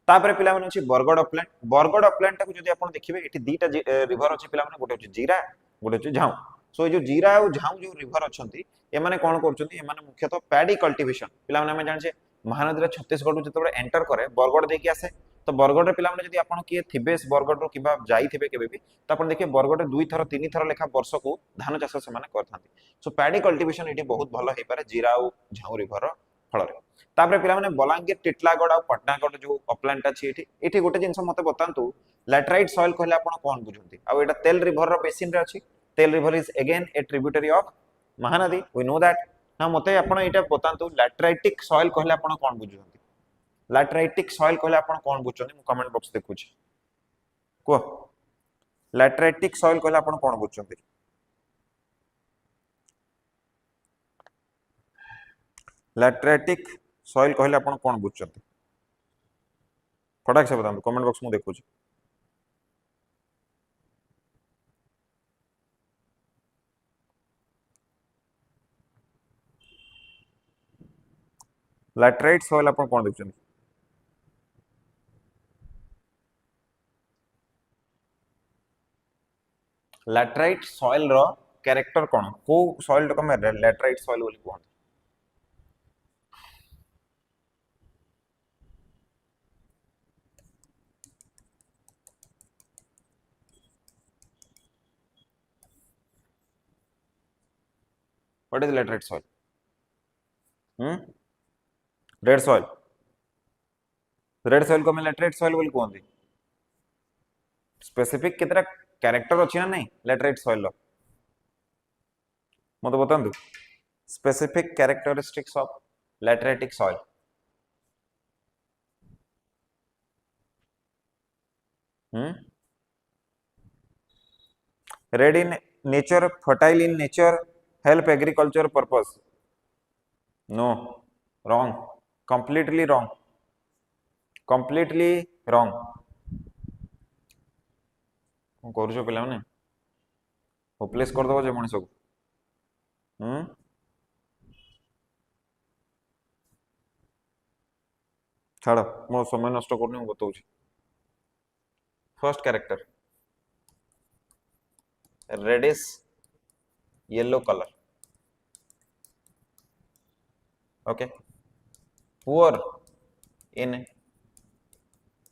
तापरे पिला माने अछि बरगड अपलैंड टाको जदि आपन देखिबे एठी दीटा रिवर अछि पिला माने गोटे अछि जीरा गोटे अछि झाऊ सो ये जो जीरा और झाऊ जो रिवर अछंती ए माने कोन करचंती ए माने मुख्यतः पैडी कल्टीवेशन पिला माने हम जानछे महानदी रे छत्तीसगढ़ जतबे एंटर करे बरगड देकी आसे तो बरगड रे पिला माने जदि आपन किए थिबे बरगड रो किबा जाई थिबे केबे भी तो आपन देखिए बरगड रे 2 थर 3 थर लेखा वर्ष को धान चाष से माने करथांती सो पैडी कल्टीवेशन एटी बहुत भलो हे पारे जीरा और झाऊ रिवर रो फल रे तापरे पिला माने बलांगीर टिटलागड और पटनागड जो अपलैंड अछि एटी एटी गोटे जिंस मते बतांतु लैटराइट सॉइल कहले आपन कोन बुझंती आ एटा तेल रिवर रो बेसिन रे अछि Tel river is again a tributary of Mahanadi we know that ना मते आपण एटा बतांतु लैटराइटिक सॉइल कहले आपण कोन बुझुंती लैटराइटिक सॉइल कहले आपण कोन बुझुंती मु कमेंट बॉक्स देखुची को लैटराइटिक सॉइल कहले आपण कोन बुझुंती लैटराइटिक सॉइल कहले आपण कोन बुझुंती फटाक से बतांतु कमेंट बॉक्स मु देखुची लैटराइट सॉइल आपण कोन देखुचंती लैटराइट सॉइल रो कैरेक्टर कोन को सॉइल को मैं लैटराइट सॉइल बोली कहन what is laterite soil red soil को मैं लैटराइट सॉइल बोली कहन स्पेसिफिक केतरा कैरेक्टर अछि ना नहीं लैटराइट सॉइल रो मते बतांतु specific characteristics of lateritic soil red in nature fertile in nature help agriculture purpose no wrong completely wrong करुछ पिला माने होपलेस कर दबो जे मनुष्य को छाड़ मो समय नष्ट करनी बताऊँ first character reddish yellow color. Okay, poor in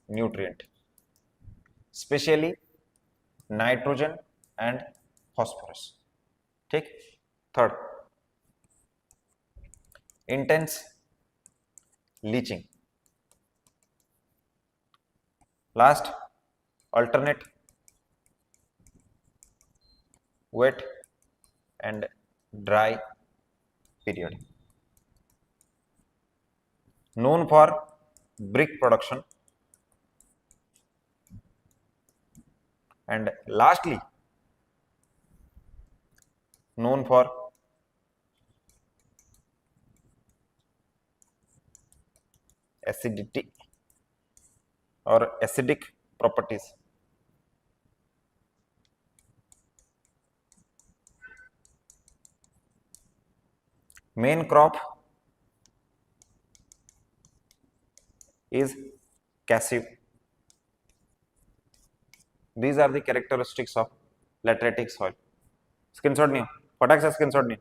nutrient, especially nitrogen and phosphorus. ठीक. Third, intense leaching. Last, alternate wet and dry period. Known for brick production. And lastly, known for acidity or acidic properties. Main crop is cashew. These are the characteristics of lateritic soil. Screenshot नहीं हो, फटाक से screenshot नहीं,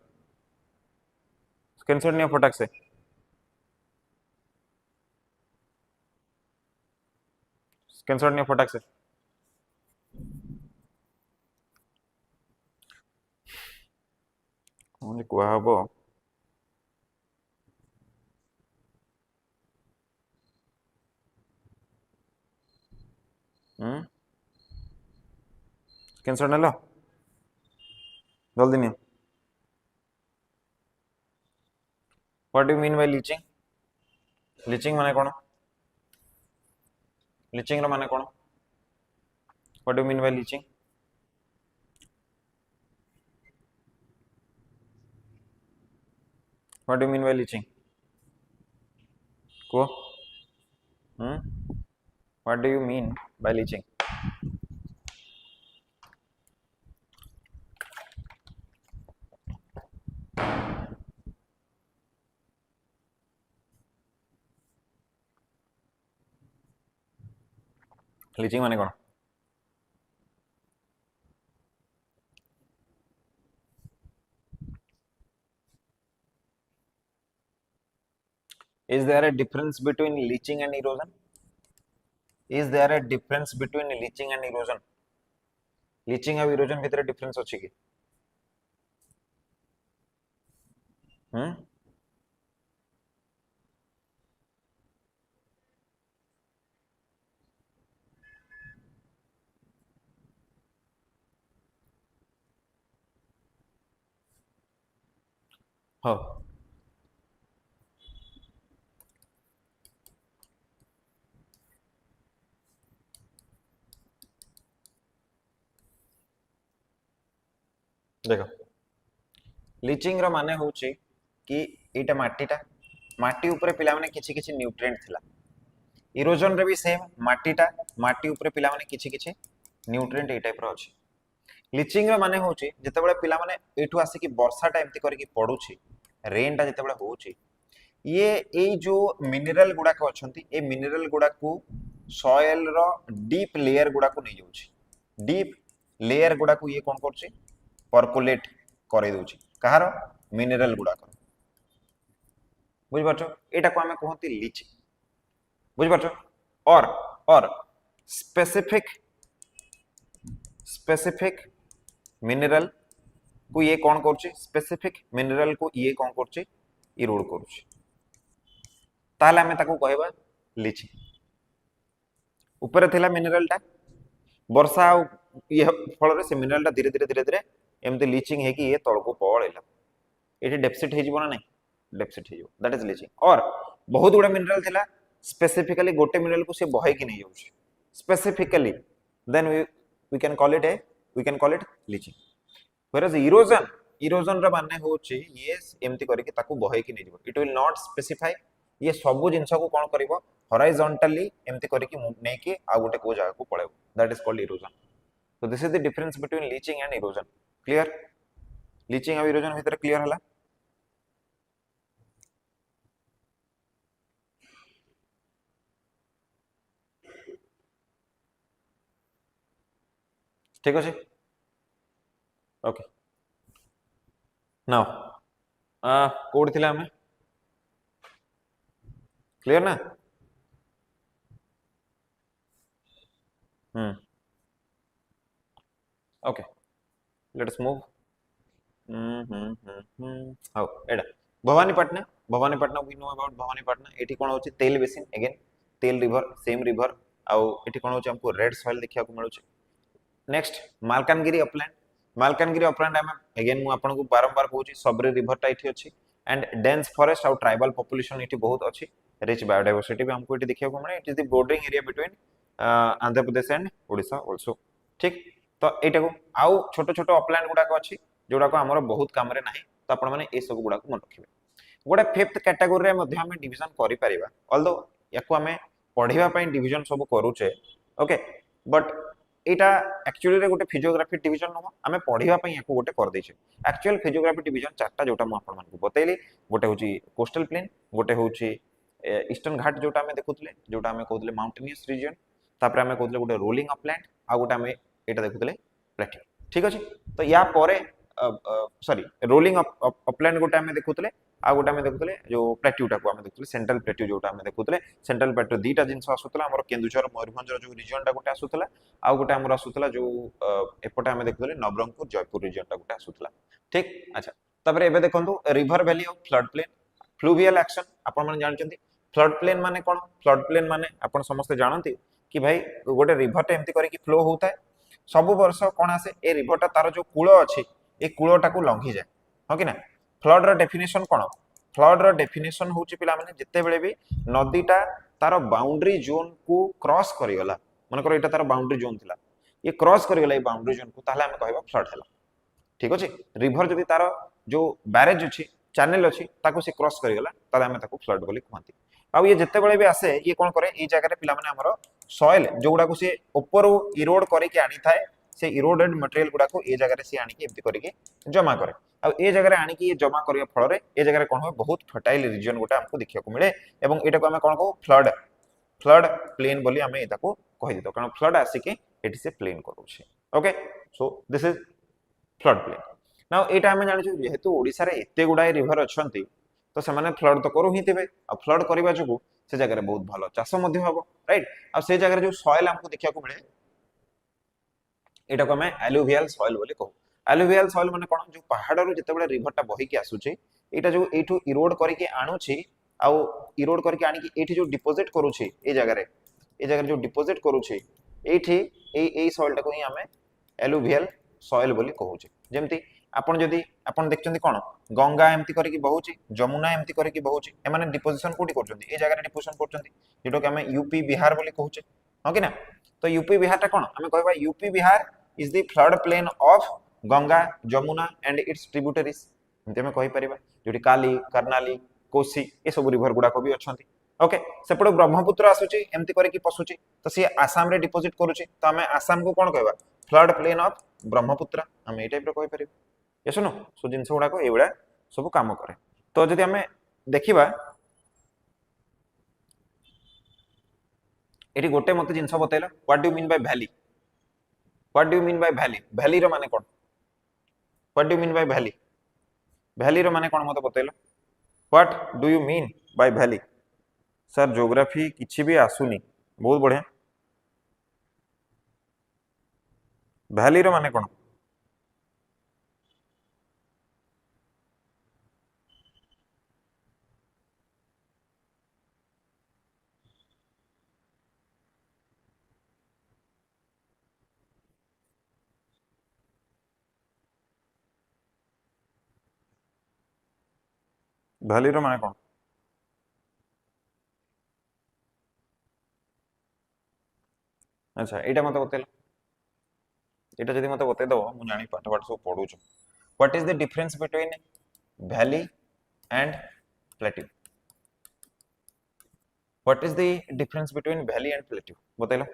screenshot नहीं हो फटाक से, screenshot नहीं हो फटाक से. मुझे कुआ हबो. Screenshot नहीं लो, जल्दी नहीं. What do you mean by leaching? Leaching माने कौन? Leaching रो माने कौन? What do you mean by leaching? What do you mean by leaching? Ko? What do you mean by leaching? Leaching माने कौन? Is there a difference between leaching and erosion? Is there a difference between leaching and erosion? Leaching और erosion भितर difference ଅଛି कि? हाँ. देखो, लीचिंग रो माने होची कि एटा माटी ऊपर पिला माने किछि किछि न्यूट्रिएंट थिला. इरोजन रे भी सेम माटी ऊपर पिला माने किछि किछि न्यूट्रिएंट ए टाइप रो अछि. लीचिंग रो माने होची जेतेबेले पिला माने एठु आसी कि वर्षा टाइम ती करी कि पडुछि, रेन टा जेतेबेले होची, ये ए जो मिनरल गुडा को अछंती, ए मिनरल गुडा को सॉइल रो डीप लेयर गुडा को नै जाउछि. डीप लेयर गुडा को ये कोन करछि, परकोलेट करे दोछि. कहारो मिनरल गुडा को. बुझ पाछो, एटा को हमें कहंती लीचिंग. बुझ पाछो. और स्पेसिफिक मिनरल को ये कौन करछि, स्पेसिफिक मिनरल को ये कौन करछि, इरोड करछि. ताले हमें ताको कहबा लीचिंग. ऊपर थिला मिनरल टा, वर्षा ये फल रे से मिनरल टा धीरे धीरे एमते लीचिंग है कि ये तळ को पळेला. एठी डेफिसिट हे जीवो ना नहीं, डेफिसिट हे जीवो, दैट इज लीचिंग. और बहुत गुडा मिनरल थिला, स्पेसिफिकली गोटे मिनरल को से बहे कि नहीं जाउछि specifically, then we can call it leaching. Whereas erosion रा माने होछि ये एमती करी कि ताकू बहे कि नहीं जीवो. It will not specify. ये सबु जिंस को कोन करिवो, horizontally एमती करी कि नै कि आ गोटे को जगह को पळेबो. That is called erosion. So this is the difference between leaching and erosion. Clear? Leaching और erosion भितर क्लियर हला. ठीक अछि. ओके नाउ कोड थिला हमें क्लियर ना हम्म ओके लेट्स मूव हाउ एडा Bhawanipatna Bhawanipatna we know about Bhawanipatna एठी कोन होची Tel basin again Tel river same river आउ एठी कोन होची हमको रेड सॉइल देखिया को मिलुची next Malkangiri upland Malkangiri upland हम अगेन मु आपन को बारंबार कहूची सबरी रिवर टा एठी अछि एंड डेंस फॉरेस्ट आउ ट्राइबल पॉपुलेशन एठी बहुत अछि रिच बायोडायवर्सिटी भी हमको एठी देखिया को मिले it is the bordering area between Andhra Pradesh and Odisha also ठीक तो एटा को आउ छोट छोट अपलैंड गुडा को अछि जोडा को हमर बहुत काम रे नाही तो आपण माने ए सब गुडा को मन रखिबे गोटे फिफ्थ कैटेगरी रे मध्ये हम डिवीजन करि परिबा ऑल्दो याको हमें पढिबा पई डिवीजन सब करूचे ओके बट एटा एक्चुअली रे गोटे फिजियोग्राफी डिवीजन नो हमें पढिबा पई याको गोटे कर दैछे एक्चुअल फिजियोग्राफी डिवीजन चारटा जोटा म आपण मान को बतैली गोटे होची कोस्टल प्लेन गोटे होची ईस्टर्न घाट जोटा हमें देखुतले जोटा हमें कहउतले माउंटेनियस रीजन तापर हमें कहउतले गोटे रोलिंग अपलैंड आ गोटे हमें एटा देखुतले प्लेट्यू ठीक अछि तो या परे सॉरी रोलिंग अपलैंड गोटे हमें देखुतले आ गोटे हमें देखुतले जो प्लेट्यूटा को हमें देखुतले सेंट्रल प्लेट्यू जोटा हमें देखुतले सेंट्रल प्लेट्यू दीटा जिंस आसुतला हमर केंदुझर मयूरभंज जो रीजन टा गोटे आसुतला आ गोटे हमर आसुतला जो एपटे हमें देखुतले नवरंगपुर जयपुर रीजन टा गोटे आसुतला ठीक अच्छा तबरे एबे देखंतु river valley of flood plain fluvial action आपण माने जानचंती फ्लड प्लेन माने कोन फ्लड प्लेन माने आपण समस्त जानंती कि भाई गोटे रिवर टे एम्ति करी कि फ्लो होता है सब वर्ष कोन आसे ए रिवर टा तार जो कूल अछि ए कूलटा को लंघी जाए हो कि ना फ्लड रो डेफिनेशन कोन फ्लड रो डेफिनेशन होची पिला माने जत्ते बेले भी नदीटा तार बाउंड्री जोन को क्रॉस करि गला मन करो एटा तार बाउंड्री जोन थिला ये क्रॉस करि गला ए बाउंड्री जोन को ताले हम कहबा फ्लड हला ठीक अछि रिवर जदी तार जो बैरेज अछि चैनल अछि ताको से क्रॉस करि गला ताले हम ताको फ्लड बोली कहंती आ ये जत्ते बेले भी आसे ये कोन करे ए जगह रे पिला माने हमरो सॉइल जोगुडा को से ऊपर इरोड करी के आनी थाए से इरोडेड मटेरियल गुडा को ए जगह रे से आनी के एम्ति करी के जमा करे आ ए जगह रे आनी के ये जमा करिया फल रे ए जगह रे कोन हो बहुत फर्टाइल रीजन गोटा हमको देखिया को मिले एवं एटा को हम कोन को फ्लड फ्लड प्लेन बोली हमें एटा को कहि दितो कारण फ्लड आसी के एटी से प्लेन करू छे okay so this is flood plain now एटा हम जानि छु जेहेतु ओडिसा रे एते गुडा रिवर अछंती तो से माने फ्लड तो करू ही थिबे आ फ्लड करबा जगु से जगह रे बहुत भलो चाष मध्ये हबो राइट आ से जगह रे जो सॉइल हमको देखिया को मिले एटा को हमें एलुवियल सॉइल बोली कहू एलुवियल सॉइल माने कोन जो पहाड़ रो जते बडा रिवर टा बही के आसुची एटा जो एठू इरोड करी के आनुची आ इरोड करी के आनी कि एठी जो डिपॉजिट करूची ए जगह रे जो डिपॉजिट करूची एठी ए सॉइल टा को ही हमें एलुवियल सॉइल बोली कहूची जेमती आपण जदी आपण देखचंती कोन गंगा एम्ति करी कि बहुची जमुना एम्ति करी कि बहुची ए माने डिपोजिशन कोठी करचंती ए जगह रे डिपोजिशन करचंती जेटो कि हमें यूपी बिहार बोली कहूचे हो कि ना तो यूपी बिहार टा कोन हमें कहबा UP Bihar is the flood plain of Ganga Jamuna and its tributaries एम्ति हमें कहि परिबा जोटी काली कर्णाली कोसी ए सब रिवर गुडा को भी अछंती ओके सेपड़ ब्रह्मपुत्र आसुची एम्ति करी कि पसुची तो सी आसाम रे डिपॉजिट करूची तो हमें आसाम को कोन कहबा फ्लड प्लेन ऑफ ब्रह्मपुत्र हम ए टाइप रो कहि परिबा ये सुनो सो जिनस गुडा को एवडा सब काम करे तो जदि हमें देखिबा एटी गोटे मते जिनस बतैला what do you mean by valley what do you mean by valley valley रो माने कोन what do you mean by valley valley रो माने कोन मते बतैला what do you mean by valley sir geography किछि भी आसुनी बहुत बढ़िया वैली रो माने कोन वैली रो माने कोन अच्छा एटा मते बतैला एटा जदि मते बतै दो मु जानि पाठ पाठ सब पढु छु what is the difference between valley and plateau what is the difference between valley and plateau बतैला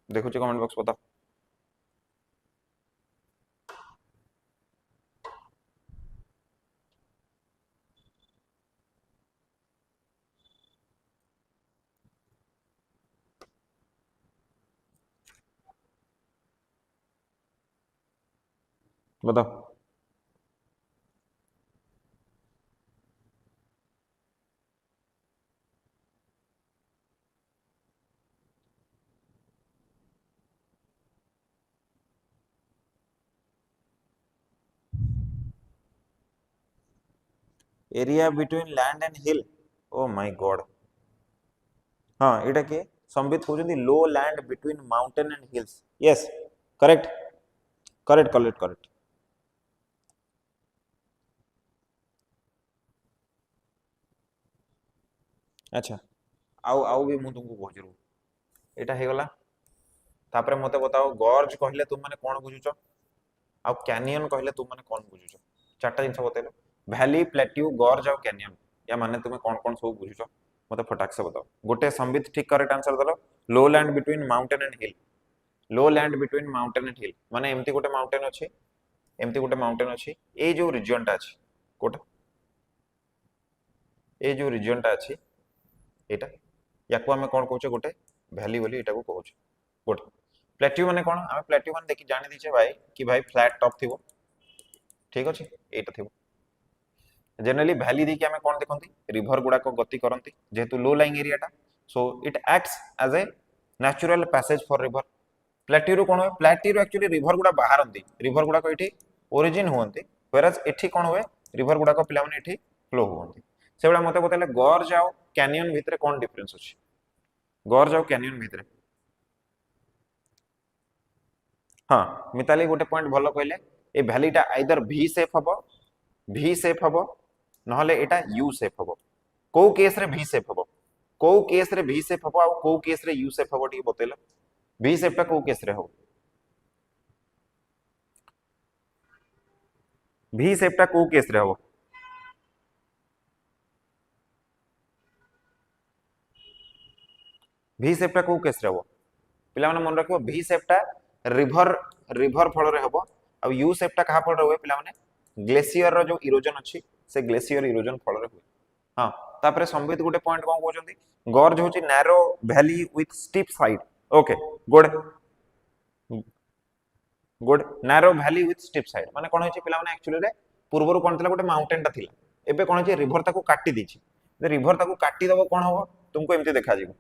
देखु छी कमेंट बॉक्स बताओ बताओ area between land and hill. Oh my god. हाँ एटा के संबित कहउछन्ती low land between mountain and hills. Yes correct correct correct correct. अच्छा आउ भी मु तुमको कहूची रू एटा हे गला। तापरे मते बताओ गॉर्ज कहले तुम माने कोन बुझुचो आ कैनियन कहले तुम माने कोन बुझुचो चारटा जिंस बतेलो वैली प्लेट्यू गॉर्ज आ कैनियन या माने तुम कोन कोन सब बुझुचो मते फटाक से बताओ। गोटे संबित ठीक करेक्ट आंसर दलो low land between mountain and hill. Low land between mountain and hill माने एमती गोटे माउंटेन अछि ए जो रीजन टा अछि कोटा ए जो रीजन टा अछि एटा याकू आमे कोन कहउछे गोटे वैली बोली एटा को कहउछे गोटे प्लेट्यू माने कोन आमे प्लेट्यू माने देखि जानि दिछे भाई कि भाई फ्लैट टॉप थिबो ठीक अछि एटा थिबो। जनरली वैली देखि आमे कोन देखंती रिवर गुडा को गति करंती जेहेतु लो लाइंग एरिया टा so it acts as a natural passage for river. Plateau रो कोन होय प्लेट्यू रो एक्चुअली रिवर गुडा बाहरंती रिवर गुडा को एठी ओरिजिन होंती व्हेरएज एठी कोन होय रिवर गुडा को पिला माने एठी फ्लो होंती सेबडा मते बतले गॉर्ज आ कैनियन भितरे कोन डिफरेंस अछि गॉर्ज आ कैनियन भितरे। हाँ मिताली गोटे पॉइंट भलो कहले ए वैलीटा आइदर वी शेप हबो नहले एटा यू शेप हबो को केस रे वी शेप हबो को केस रे वी शेप हबो आ को केस रे यू शेप हबो टी बतेलो वी शेप टा को केस रे हो वी शेप टा को केस रे हो वी शेप टा को केस रे हो पिला माने मन रखिबो वी शेप टा रिवर रिवर फल रे हबो आ यू शेप टा कहा फल रे होय पिला माने ग्लेशियर रो जो इरोजन अछि से ग्लेशियर इरोजन फल रे होय। हाँ तापरे संबित गोटे पॉइंट कोन कहउछन्ती गॉर्ज होची narrow valley with steep side. Okay good good narrow valley with steep side माने कोन होची पिला माने एक्चुअली रे पूर्वरु कोन थिला गोटे माउंटेन टा थिला एबे कोन होची रिवर ताको काटी दिछि रिवर ताको काटी दबो कोन होबो तुमको एमती देखा जिवो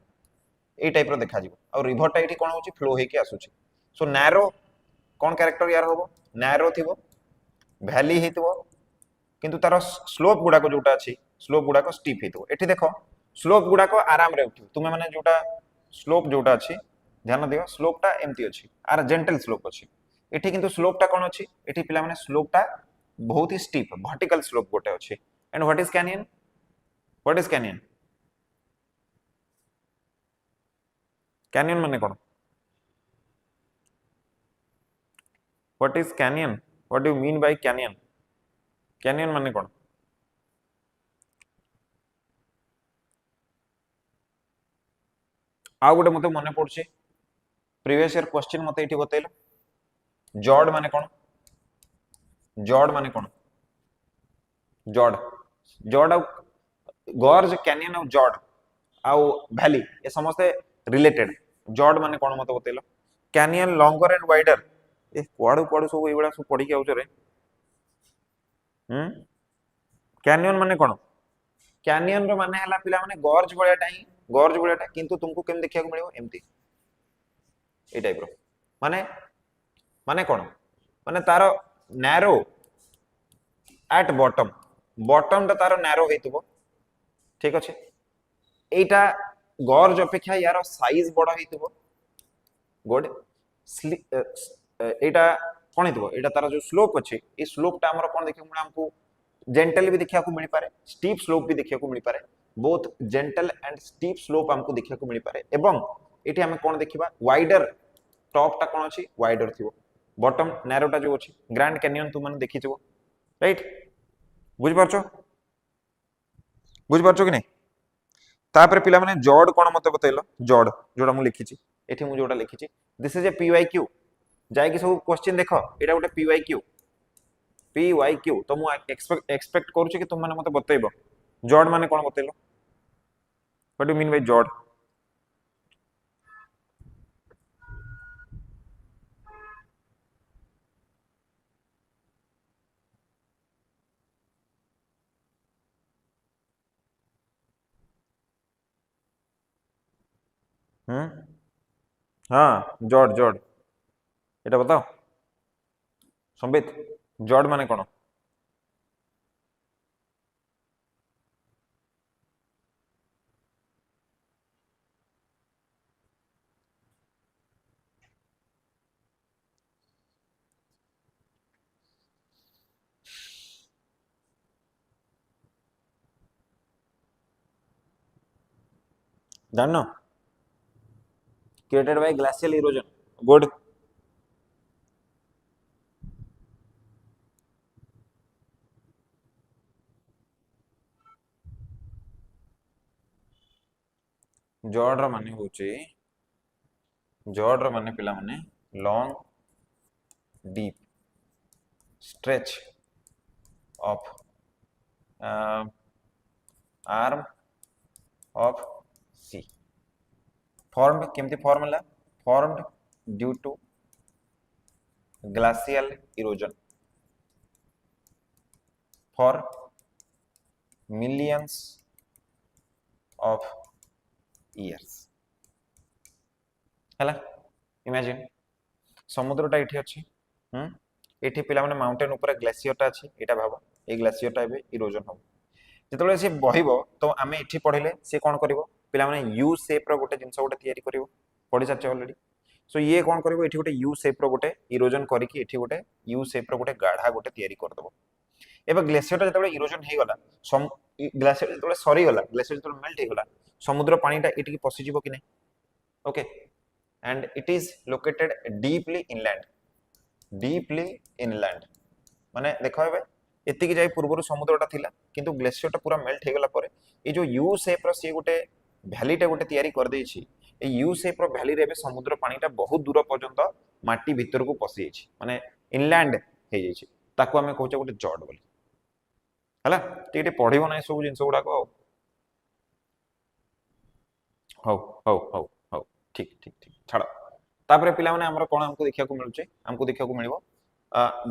ए टाइप रो देखा जिवो और रिवर टा एठी कोन होची फ्लो हेके आसुची सो नैरो कोन कैरेक्टर यार होबो नैरो थिबो वैली हेतिबो किंतु तार स्लोप गुडा को जोटा अछि स्लोप गुडा को स्टीप हेतिबो एठी देखो स्लोप गुडा को आराम रे उठिबो तुमे माने जोटा स्लोप जोटा अछि ध्यान दियो स्लोप टा एमती अछि आर जेंटल स्लोप अछि एठी किंतु स्लोप टा कोन अछि एठी पिला माने स्लोप टा बहुत ही स्टीप वर्टिकल स्लोप गोटे अछि and what is canyon canyon माने कोन what is canyon what do you mean by canyon canyon माने कोन आ गोटे मते मने पड़छि प्रीवियस ईयर क्वेश्चन मते एठी बतैलो जॉर्ड माने कोन जॉर्ड माने कोन जॉर्ड जॉर्ड गॉर्ज कैनियन और जॉर्ड आउ वैली ए समस्त रिलेटेड जॉर्ड माने कोन मते बतैलो कैनियन लॉन्गर एंड वाइडर ए कुआडू कुआडू सब एबडा सब पढी के आउछ रे कैनियन माने कोन कैनियन रो माने हला पिला माने गॉर्ज बळियाटा किंतु तुमको केम देखिया को मिलियो एमती ए टाइप रो माने माने कोन माने तारो नैरो एट बॉटम बॉटम टा तारो नैरो हेतबो ठीक अछि एटा गॉर्ज अपेक्षा यार साइज बड़ हेतबो गुड एटा कोन हेतबो एटा तार जो स्लोप अछि ए स्लोप टा हमर कोन देखियो मुळे हमको जेंटल भी देखिया को मिली पारे स्टीप स्लोप भी देखिया को मिली पारे both gentle and steep slope हमको देखिया को मिली पारे एवं एठी हम कोन देखिबा वाइडर टॉप टा कोन अछि वाइडर थिबो बॉटम नैरो टा जो अछि ग्रैंड कैनियन तुम माने देखि जबो राइट बुझ पारछो कि नहीं तापर पिला माने जॉर्ड कोन मते बतैलो जॉर्ड जोडा मु लिखिछि एठी मु जोडा लिखिछि दिस इज ए पीवाईक्यू जाय कि सब क्वेश्चन देखो एटा गोटे पीवाईक्यू तो मु एक्सपेक्ट करू कि तुम माने मते बतैबो जॉर्ड माने कोन बतैलो व्हाट डू मीन बाय जॉर्ड हाँ जॉर्ड जॉर्ड एटा बताओ संबित जॉर्ड माने कोन जानो created by glacial erosion good जॉर्डर माने होचे जॉर्डर माने पिला माने long deep stretch of arm of sea formed केमती फॉर्म होला formed due to glacial erosion for millions of years हला इमेजिन समुद्रटा एठी अछि एठी पिला माने माउंटेन ऊपर ग्लेशियरटा अछि एटा भाबो ए ग्लेशियरटा एबे इरोजन हो जेतले से बहिबो तो आमे एठी पढिले से कोन करिवो पिला माने यू शेप रो गोटे जिंस गोटे तयारी करिवो पढि सारछ ऑलरेडी सो ये कोन करिवो एठी गोटे यू शेप रो गोटे इरोजन करिकि एठी गोटे यू शेप रो गोटे गाढ़ा गोटे तयारी कर दबो एबे ग्लेशियरटा जेतले इरोजन हे गला ग्लेशियर जेतले सरी गला ग्लेशियर जेतले मेल्ट हे गला समुद्र पानीटा एठी पसि जिवो कि नै okay and it is located deeply inland माने देखो एबे एति कि जाई पूर्वरु समुद्रटा थिला किंतु ग्लेशियरटा पूरा मेल्ट हे गला परे ए जो यू शेप रो से गोटे भ्यालीटा गोटे तयारी कर देछि ए यू शेप रो भ्याली रे एबे समुद्र पानीटा बहुत दूर पर्यंत माटी भीतर को पसि जाइछि माने इनलैंड हे जाइछि ताको हमें कहउछ गोटे जॉर्ड बोली हला टिके पढिबो नै सब जिंस गुडा को हौ ठीक ठीक ठीक छाड़ तापर पिला माने हमर कोन हमको देखिया को मिलुचे हमको देखिया को मिलिबो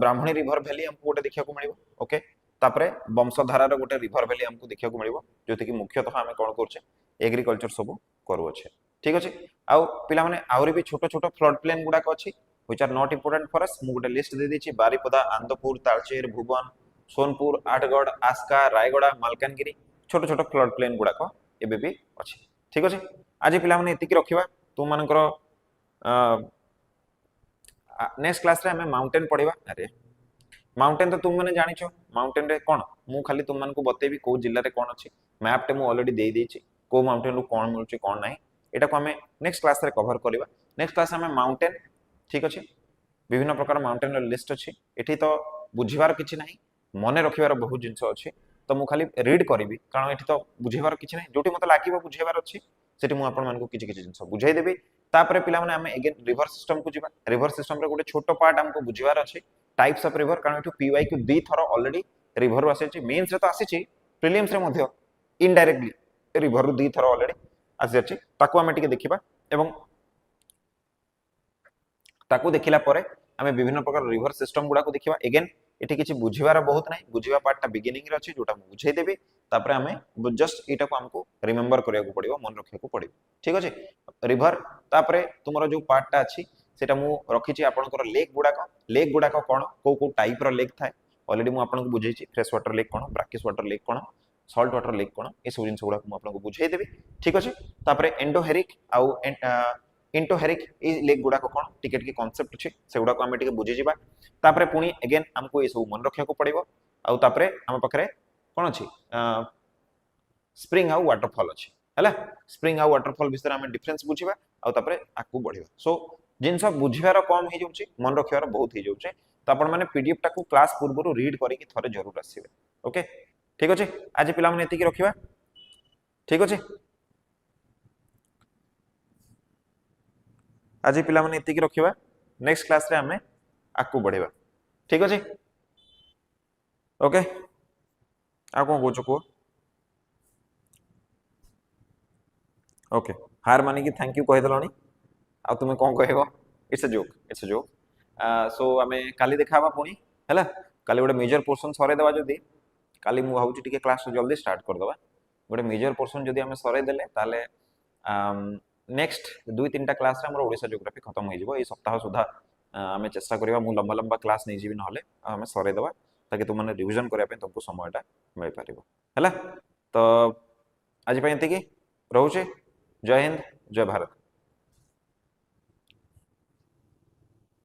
ब्राह्मणी रिवर वैली हमको गोटे देखिया को मिलिबो ओके तापर वंशधारा रो गोटे रिवर वैली हमको देखिया को मिलिबो जोति कि मुख्यतः हमें कोन करछे एग्रीकल्चर सब करू अछि ठीक अछि आउ पिला माने आउरी भी छोटो छोटो फ्लड प्लेन गुडा को अछि which are not important for us मु गोटे लिस्ट दे देछि बारिपदा आंदपुर तालचेर भुवन सोनपुर आठगढ़ आस्का रायगड़ा मालकानगिरी छोटो छोटो फ्लड प्लेन गुडा को एबे भी अछि ठीक अछि आज पिला माने एति कि रखिबा तुम मानकर नेक्स्ट क्लास रे हमें माउंटेन पढ़िबा अरे माउंटेन तो तुम माने जानिछो माउंटेन रे कोन मु खाली तुम मान को बतेबी को जिल्ला रे कोन अछि मैप टे मु ऑलरेडी दे देछि को माउंटेन रो कोन मिलुछि कोन नाही एटा को हमें नेक्स्ट क्लास रे कवर करबा नेक्स्ट क्लास हमें माउंटेन ठीक अछि विभिन्न प्रकार माउंटेन रो लिस्ट अछि एठी तो बुझिबार किछि नाही मने रखिबार बहुत जिंस अछि तो मु खाली रीड करबी कारण एठी तो बुझिबार किछि नाही जोटी मते लागिबो बुझिबार अछि सेठी मु आपन मान को किछि किछि जिंस बुझाई देबी तापरे पिला माने हमें अगेन रिवर सिस्टम को जिबा रिवर सिस्टम रे गोटे छोटो पार्ट हमको बुझिबार अछि टाइप्स ऑफ रिवर कारण एठु पीवाई को दी थरो ऑलरेडी रिवर रो आसे मेंस रे तो आसी प्रीलिम्स रे मध्य इनडायरेक्टली रिवर रो दी थरो ऑलरेडी आसी अछि ताको हमें टिके देखिबा एवं ताको देखिला परे हमें विभिन्न प्रकार रिवर सिस्टम गुडा को देखिबा अगेन एठी किछि बुझिबार बहुत नाही बुझिबा पार्टटा बिगिनिंग रे अछि जोटा बुझाई देबे तापरे हमें जस्ट एटा को हमको रिमेंबर करिया को पड़िबो मन रखिया को पड़िबो ठीक अछि रिवर तापरे तुमरो जो पार्टटा अछि सेटा मु रखिछि आपनकर लेक गुडा को कोन को टाइप रो लेक थाए ऑलरेडी मु आपन को बुझाइछि फ्रेश वाटर लेक कोन ब्रैकिश वाटर लेक कोन सॉल्ट वाटर लेक कोन ए सब जिंस गुडा को मु आपन को बुझाई देबे ठीक अछि तापरे एंडोहेरिक आउ इंटोहेरिक ए लेक गुडा को कोन टिकेट की कांसेप्ट अछि से गुडा को हम टिके बुझि जिबा तापरे पुनी अगेन हमको ए सब मन रखिया को पड़िबो आउ तापरे हम पखरे कोन अछि स्प्रिंग आउ वाटरफॉल अछि हला स्प्रिंग आउ वाटरफॉल विषय हम डिफरेंस बुझिबा आउ तापरे आकु बढ़िबा सो जिंस बुझिबार कम हे जाउछि मन रखिबार बहुत हे जाउछि त आपण माने पीडीएफ टा को क्लास पूर्वरु रीड करी कि थरे जरूर आसीबे ओके ठीक अछि आज पिला माने एति कि रखिबा ठीक अछि आज पिला माने एति कि रखिबा नेक्स्ट क्लास रे हमें आकु बढ़िबा ठीक अछि ओके आ को गोचो को ओके हार माने कि थैंक यू कहि दलनी आ तुमे कोन कहबो इट्स अ जोक सो हमें काली देखाबा पुनी हैला काली गोटे मेजर पोर्शन सरे देबा जदी काली मु भाउची टिके क्लास जल्दी स्टार्ट कर दबा गोटे मेजर पोर्शन जदी हमें सरे देले ताले नेक्स्ट 2-3 टा क्लास रे हमर ओडिसा ज्योग्राफी खत्म हो जिवो ए सप्ताह सुधा हमें चेष्टा करिबा मु लंबा लंबा क्लास नै जिवि नहले हमें सरे देबा ताकि तुम माने रिवीजन करिया पे तुमको समयटा मिल पारिबो हैला तो आज पय एति कि रहउचे जय हिंद जय भारत।